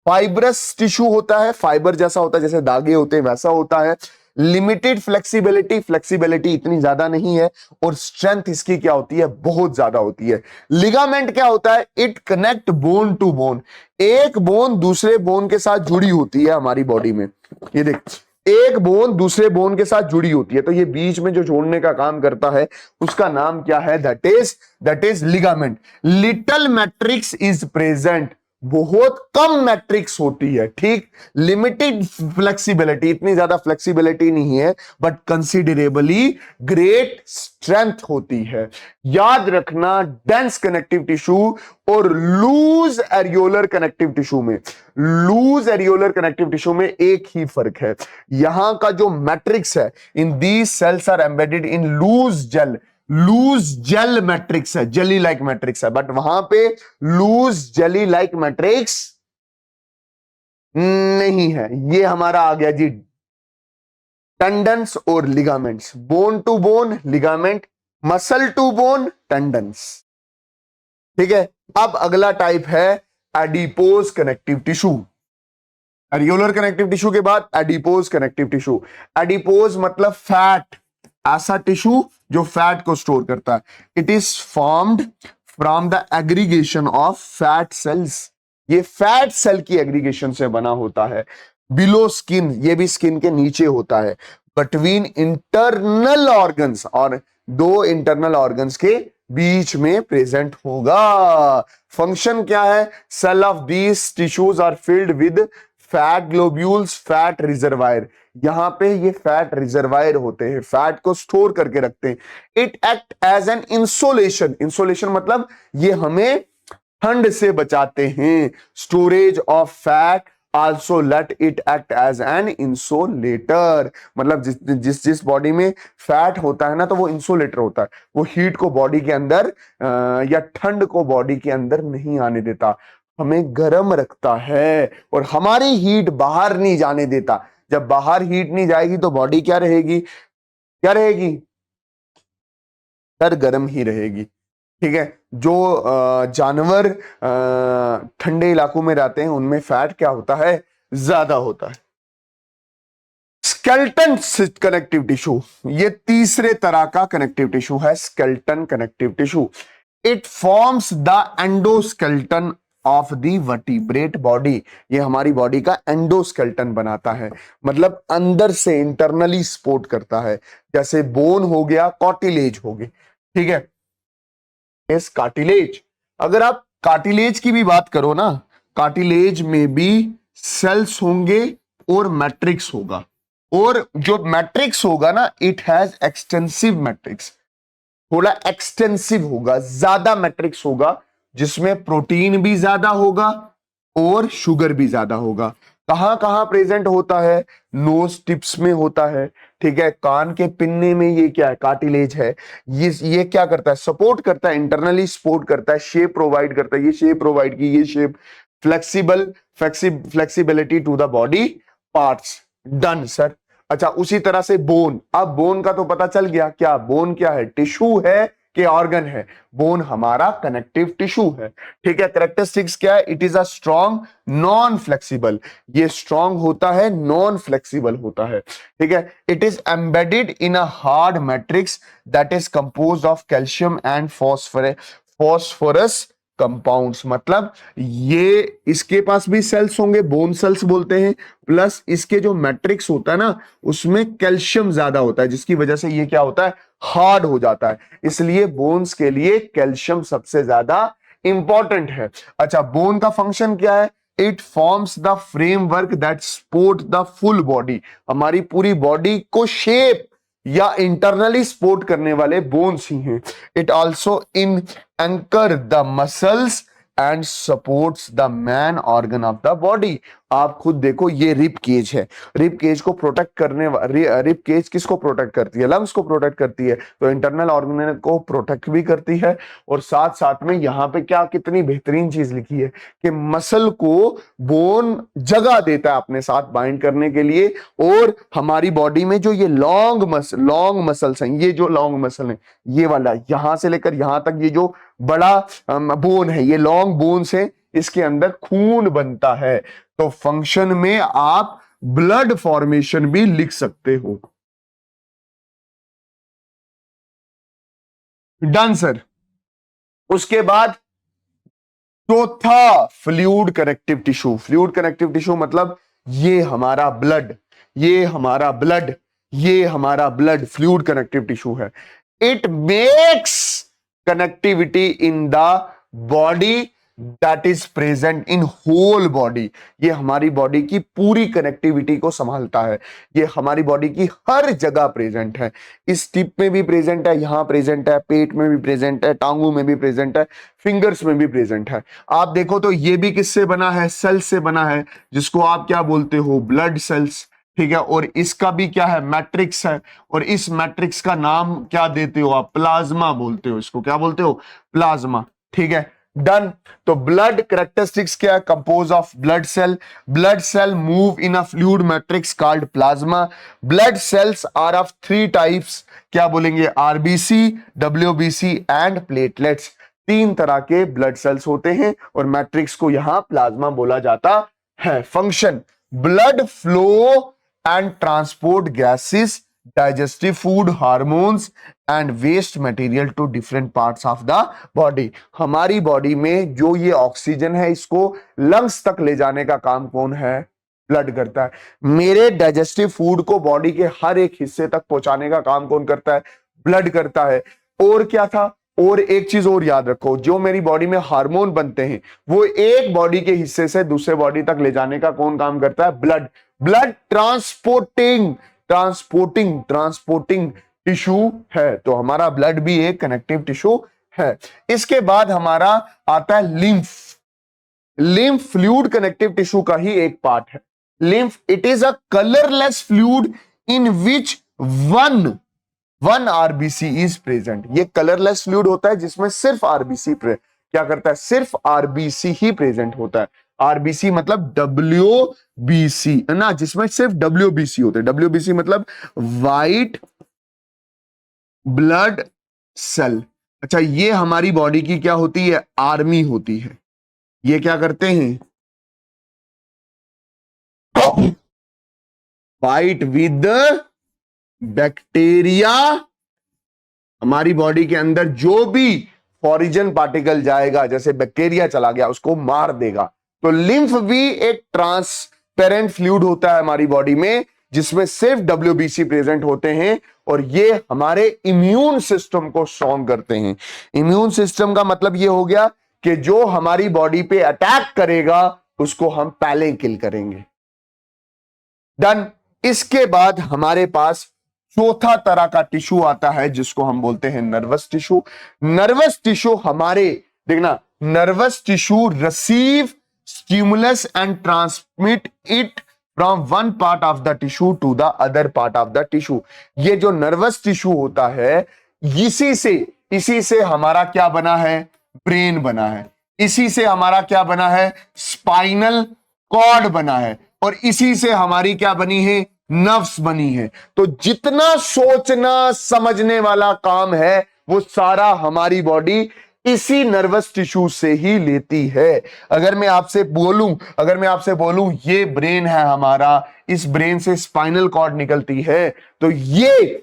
A: फाइब्रस टिश्यू होता है, फाइबर जैसा होता है, जैसे धागे होते हैं वैसा होता है। लिमिटेड फ्लेक्सिबिलिटी इतनी ज्यादा नहीं है, और स्ट्रेंथ इसकी क्या होती है? बहुत ज्यादा होती है। लिगामेंट क्या होता है? It connect bone to bone, एक बोन दूसरे बोन के साथ जुड़ी होती है हमारी बॉडी में। ये देख, एक बोन दूसरे बोन के साथ जुड़ी होती है, तो ये बीच में जो जोड़ने का काम करता है उसका नाम क्या है? That is ligament. Little matrix is present बहुत कम मैट्रिक्स होती है, ठीक, लिमिटेड फ्लेक्सिबिलिटी, इतनी ज्यादा फ्लेक्सिबिलिटी नहीं है, बट कंसिडरेबली ग्रेट स्ट्रेंथ होती है। याद रखना, डेंस कनेक्टिव टिश्यू और लूज एरियोलर कनेक्टिव टिश्यू में, लूज एरियोलर कनेक्टिव टिश्यू में एक ही फर्क है, यहां का जो मैट्रिक्स है, in these cells are embedded in loose gel, loose gel matrix है, जेली लाइक मैट्रिक्स है, बट वहां पे लूज जेली लाइक मैट्रिक्स नहीं है। ये हमारा आ गया जी टेंडन्स और ligaments, bone to bone ligament, muscle to bone tendons, ठीक है। अब अगला टाइप है adipose connective tissue. Areolar connective tissue के बाद एडिपोज कनेक्टिव टिश्यू। एडिपोज मतलब फैट, ऐसा टिश्यू जो फैट को स्टोर करता है। It is formed from the aggregation of fat cells, ये फैट सेल की एग्रीगेशन से बना होता है। बिलो स्किन, ये भी स्किन के नीचे होता है। बिटवीन इंटरनल ऑर्गन्स, और दो इंटरनल ऑर्गन्स के बीच में प्रेजेंट होगा। फंक्शन क्या है? Cell of these tissues are filled with fat globules, fat reservoir, यहां पे ये फैट रिजर्वायर होते हैं, फैट को स्टोर करके रखते हैं। It act as an insulation, insulation मतलब ये हमें ठंड से बचाते हैं। Storage of fat also let it act as an insulator, मतलब जिस जिस बॉडी में फैट होता है ना, तो वो इंसोलेटर होता है, वो हीट को बॉडी के अंदर या ठंड को बॉडी के अंदर नहीं आने देता, हमें गर्म रखता है, और हमारी हीट बाहर नहीं जाने देता। जब बाहर हीट नहीं जाएगी तो बॉडी क्या रहेगी? क्या रहेगी सर? गर्म ही रहेगी, ठीक है। जो जानवर ठंडे इलाकों में रहते हैं उनमें फैट क्या होता है? ज्यादा होता है। स्केल्टन कनेक्टिव टिश्यू, ये तीसरे तरह का कनेक्टिव टिश्यू है, skeleton connective tissue. It forms the endoskeleton of the vertebrate body, ये हमारी बॉडी का एंडोस्केल्टन बनाता है, मतलब अंदर से इंटरनली सपोर्ट करता है। जैसे बोन हो गया, कार्टिलेज हो गई, ठीक है, इस कार्टिलेज। अगर आप कार्टिलेज की भी बात करो ना, कार्टिलेज में भी सेल्स होंगे और मैट्रिक्स होगा, और जो मैट्रिक्स होगा ना, इट हैज एक्सटेंसिव मैट्रिक्स, थोड़ा एक्सटेंसिव होगा, ज्यादा मैट्रिक्स होगा, जिसमें प्रोटीन भी ज्यादा होगा और शुगर भी ज्यादा होगा। कहां कहां प्रेजेंट होता है? नोज टिप्स में होता है, ठीक है, कान के पिन्ने में, ये क्या है? कार्टिलेज है। ये क्या करता है? सपोर्ट करता है, इंटरनली सपोर्ट करता है, शेप प्रोवाइड करता है, ये शेप प्रोवाइड की, ये shape, flexibility to the body parts. Done sir. अच्छा, उसी तरह से बोन, अब बोन का तो पता चल गया, क्या बोन क्या है? टिश्यू है कि ऑर्गन है? बोन हमारा कनेक्टिव टिश्यू है, ठीक है। कैरेक्टरिस्टिक्स क्या है? It is a strong non flexible, ये स्ट्रॉन्ग होता है, नॉन फ्लेक्सिबल होता है, ठीक है। It is embedded in a hard matrix that is composed of calcium and phosphorus compounds, मतलब ये इसके पास भी सेल्स होंगे, बोन सेल्स बोलते हैं, प्लस इसके जो मैट्रिक्स होता है ना, उसमें कैल्शियम ज्यादा होता है, जिसकी वजह से ये क्या होता है? हार्ड हो जाता है। इसलिए बोन्स के लिए कैल्शियम सबसे ज्यादा इंपॉर्टेंट है। अच्छा, बोन का फंक्शन क्या है? It forms the framework that support the full body, हमारी पूरी बॉडी को शेप या इंटरनली सपोर्ट करने वाले बोन्स ही हैं। It also in anchor the muscles and supports the man organ of the body. आप खुद देखो, ये रिब केज है, रिब केज को प्रोटेक्ट करने रिब केज किसको प्रोटेक्ट करती है? लंग्स को प्रोटेक्ट करती है, तो इंटरनल ऑर्गन को प्रोटेक्ट भी करती है। और साथ साथ में यहाँ पे क्या, कितनी बेहतरीन चीज लिखी है कि मसल को बोन जगह देता है अपने साथ बाइंड करने के लिए, और हमारी बॉडी में जो ये लॉन्ग मसल्स हैं, ये जो लॉन्ग मसल है, ये वाला यहां से लेकर यहां तक, ये जो बड़ा बोन है, ये लॉन्ग बोन्स है, इसके अंदर खून बनता है। तो फंक्शन में आप ब्लड फॉर्मेशन भी लिख सकते हो। Done sir. उसके बाद चौथा, fluid connective tissue. Fluid connective tissue मतलब ये हमारा ब्लड, ये हमारा ब्लड, ये हमारा ब्लड फ्लूइड कनेक्टिव टिश्यू है। It makes connectivity in the body that is present in whole body. ये हमारी बॉडी की पूरी कनेक्टिविटी को संभालता है, ये हमारी बॉडी की हर जगह प्रेजेंट है। इस टिप में भी प्रेजेंट है, यहां प्रेजेंट है, पेट में भी प्रेजेंट है, टांगों में भी प्रेजेंट है, फिंगर्स में भी प्रेजेंट है। आप देखो तो ये भी किससे बना है? सेल से बना है, जिसको आप क्या बोलते हो? Blood cells. ठीक है, और इसका भी क्या है? मैट्रिक्स है, और इस मैट्रिक्स का नाम क्या देते हो आप? प्लाज्मा बोलते हो इसको। क्या बोलते हो? प्लाज्मा। ठीक है, डन। तो ब्लड करेक्टरिस्टिक्स क्या है? Compose of blood cell. Blood cell move in a fluid matrix called plasma. Blood cells are of 3 types. क्या बोलेंगे? RBC, WBC and platelets. 3 तरह के ब्लड सेल्स होते हैं, और मैट्रिक्स को यहां प्लाज्मा बोला जाता है। Function: blood flow and transport gases, digestive food, hormones and waste material to different parts of the body। हमारी बॉडी में जो ये ऑक्सीजन है, इसको लंग्स तक ले जाने का काम कौन है? ब्लड करता है। मेरे डाइजेस्टिव फूड को बॉडी के हर एक हिस्से तक पहुंचाने का काम कौन करता है? ब्लड करता है। और क्या था? और एक चीज और याद रखो, जो मेरी बॉडी में हार्मोन बनते हैं, वो एक बॉडी के हिस्से से दूसरे बॉडी तक ले जाने का कौन काम करता है? ब्लड। ब्लड ट्रांसपोर्टिंग टिश्यू है, तो हमारा ब्लड भी एक कनेक्टिव टिश्यू है। इसके बाद हमारा आता है lymph. Lymph fluid connective tissue का ही एक पार्ट है। Lymph, it is a colourless fluid in which one RBC is present. ये कलरलेस फ्लूइड होता है जिसमें सिर्फ आरबीसी क्या करता है? सिर्फ आरबीसी ही प्रेजेंट होता है। आरबीसी मतलब डब्ल्यूबीसी है ना, जिसमें सिर्फ डब्ल्यूबीसी होते हैं। डब्ल्यूबीसी मतलब वाइट ब्लड सेल। अच्छा, ये हमारी बॉडी की क्या होती है? आर्मी होती है। ये क्या करते हैं? Fight with bacteria. हमारी बॉडी के अंदर जो भी फॉरिजन पार्टिकल जाएगा, जैसे बैक्टीरिया चला गया, उसको मार देगा। तो लिम्फ भी एक ट्रांसपेरेंट फ्लूइड होता है हमारी बॉडी में, जिसमें सिर्फ डब्ल्यूबीसी प्रेजेंट होते हैं, और ये हमारे इम्यून सिस्टम को स्ट्रॉन्ग करते हैं। इम्यून सिस्टम का मतलब ये हो गया कि जो हमारी बॉडी पे अटैक करेगा, उसको हम पहले किल करेंगे। डन। इसके बाद हमारे पास चौथा तरह का टिश्यू आता है, जिसको हम बोलते हैं नर्वस टिश्यू। नर्वस टिश्यू हमारे, देखना, nervous tissue receive stimulus and transmit it from one part of the tissue to the other part of the tissue. ये जो नर्वस टिश्यू होता है, इसी से हमारा क्या बना है? ब्रेन बना है। इसी से हमारा क्या बना है? स्पाइनल कॉर्ड बना है। और इसी से हमारी क्या बनी है? नर्व्स बनी है। तो जितना सोचना समझने वाला काम है, वो सारा हमारी बॉडी इसी नर्वस टिश्यू से ही लेती है। अगर मैं आपसे बोलूं ये ब्रेन है हमारा, इस ब्रेन से स्पाइनल कॉर्ड निकलती है, तो ये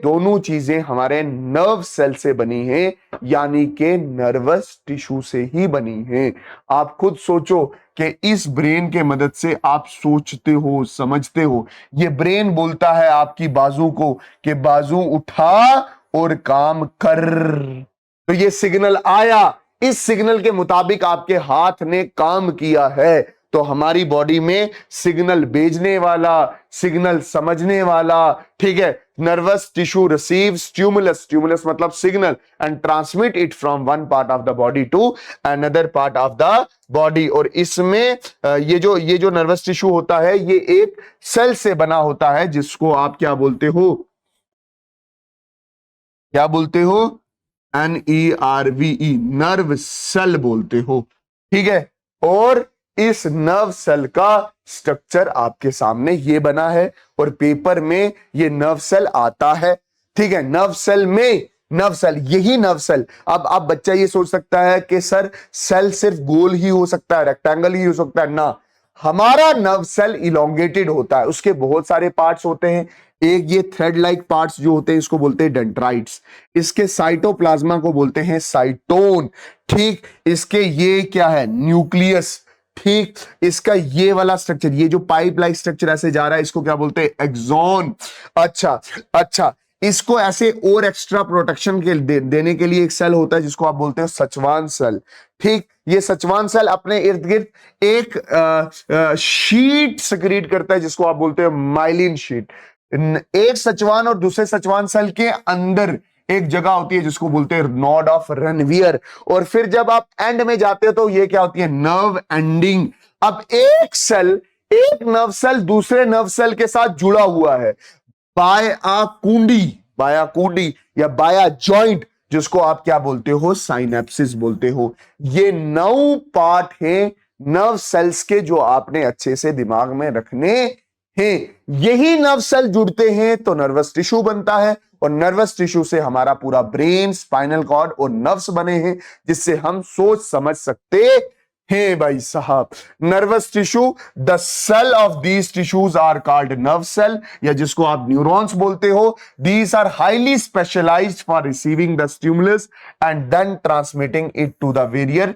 A: दोनों चीजें हमारे नर्व सेल से बनी हैं, यानी कि नर्वस टिश्यू से ही बनी हैं। आप खुद सोचो कि इस ब्रेन के मदद से आप सोचते हो, समझते हो। ये ब्रेन बोलता है आपकी बाजू को कि बाजू उठा और काम कर। तो ये सिग्नल आया, इस सिग्नल के मुताबिक आपके हाथ ने काम किया है। तो हमारी बॉडी में सिग्नल भेजने वाला, सिग्नल समझने वाला, ठीक है, नर्वस टिश्यू रिसीव स्टिमुलस मतलब signal and transmit it from one part of the body to another part of the body. और इसमें ये जो नर्वस टिश्यू होता है, ये एक सेल से बना होता है, जिसको आप क्या बोलते हो? NERVE, नर्व सेल बोलते हो। ठीक है, और इस नर्व सेल का स्ट्रक्चर आपके सामने ये बना है, और पेपर में ये नर्व सेल आता है। ठीक है, नर्व सेल यही नर्व सेल। अब बच्चा ये सोच सकता है कि सर सेल सिर्फ गोल ही हो सकता है, रेक्टेंगल ही हो सकता है ना। हमारा नर्व सेल इलोंगेटेड होता है, उसके बहुत सारे पार्ट्स होते हैं। एक ये थ्रेड लाइक पार्ट्स जो होते हैं, इसको बोलते हैं डेंड्राइट्स। इसके साइटोप्लाज्मा को बोलते हैं साइटोन। ठीक, इसके ये क्या है? न्यूक्लियस। ठीक, इसका ये वाला स्ट्रक्चर, ये जो पाइप लाइक स्ट्रक्चर ऐसे जा रहा है, इसको क्या बोलते हैं? एक्सॉन। अच्छा, इसको ऐसे और एक्स्ट्रा प्रोटेक्शन के देने के लिए एक सेल होता है जिसको आप बोलते हो सचवान सेल। ठीक, ये सचवान सेल अपने इर्द गिर्द एक शीट सिक्रीट करता है जिसको आप बोलते हो माइलिन शीट। एक सचवान और दूसरे सचवान सेल के अंदर एक जगह होती है जिसको बोलते हैं नोड ऑफ रनवियर, और फिर जब आप एंड में जाते हो तो ये क्या होती है, नर्व एंडिंग। अब एक नर्व सेल दूसरे नर्व सेल के साथ जुड़ा हुआ है बाया कुंडी या बाया जॉइंट, जिसको आप क्या बोलते हो, साइनेप्सिस बोलते हो। ये 9 पार्ट हैं नर्व सेल्स के जो आपने अच्छे से दिमाग में रखने हैं। यही नर्व सेल जुड़ते हैं तो नर्वस टिश्यू बनता है, और नर्वस टिश्यू से हमारा पूरा ब्रेन, स्पाइनल कॉर्ड और नर्व्स बने हैं, जिससे हम सोच समझ सकते हैं भाई साहब। Nervous tissue, the cell of these tissues are called nerve cell, या जिसको आप न्यूरॉन्स बोलते हो। These are highly specialised for receiving the stimulus and then transmitting it to the various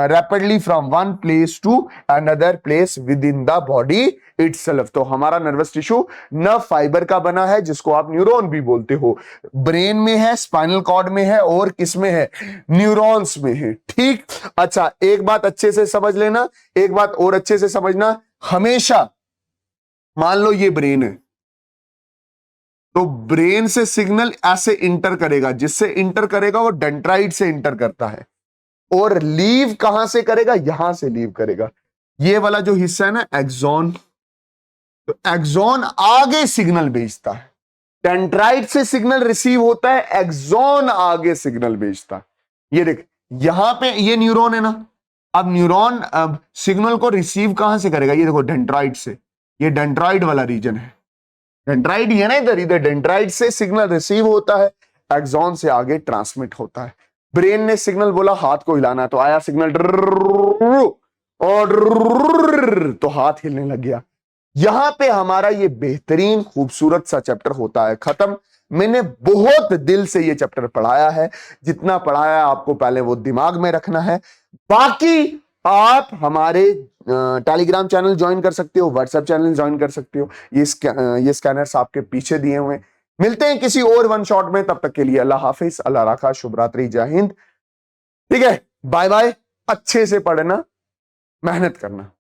A: rapidly from one place to another place within the body itself. तो हमारा nervous tissue nerve fibre का बना है जिसको आप neuron भी बोलते हो। ब्रेन में है, स्पाइनल कॉर्ड में है, और किस में है, न्यूरॉन्स में है। ठीक, अच्छा एक बात अच्छे से समझ लेना, एक बात और अच्छे से समझना। हमेशा मान लो ये ब्रेन है, तो ब्रेन से सिग्नल ऐसे इंटर करेगा, जिससे इंटर करेगा वो डेंड्राइट से इंटर करता है, और लीव कहां से करेगा, यहां से लीव करेगा। ये वाला जो हिस्सा है ना एक्सॉन, तो एक्सॉन आगे सिग्नल भेजता है। डेंड्राइट से सिग्नल रिसीव होता है, एक्सॉन आगे सिग्नल भेजता है। ये देख, यहां पे ये न्यूरॉन है ना, अब न्यूरॉन सिग्नल को रिसीव कहां से करेगा, ये देखो डेंड्राइट से। ये डेंड्राइट वाला रीजन है, डेंड्राइट ही है ना इधर, इधर डेंड्राइट से सिग्नल रिसीव होता है, एक्सॉन से आगे ट्रांसमिट होता है। ब्रेन ने सिग्नल बोला हाथ को हिलाना, तो आया सिग्नल और तो हाथ हिलने लग गया। यहां पे हमारा ये बेहतरीन खूबसूरत सा चैप्टर होता है खत्म। मैंने बहुत दिल से ये चैप्टर पढ़ाया है, जितना पढ़ाया आपको पहले वो दिमाग में रखना है। बाकी आप हमारे टेलीग्राम चैनल ज्वाइन कर सकते हो, व्हाट्सएप चैनल ज्वाइन कर सकते हो। ये स्कैनर्स आपके पीछे दिए हुए। मिलते हैं किसी और वन शॉट में, तब तक के लिए अल्लाह हाफिज, अल्लाह राखा, शुभ रात्रि, जय हिंद। ठीक है, बाय बाय। अच्छे से पढ़ना, मेहनत करना।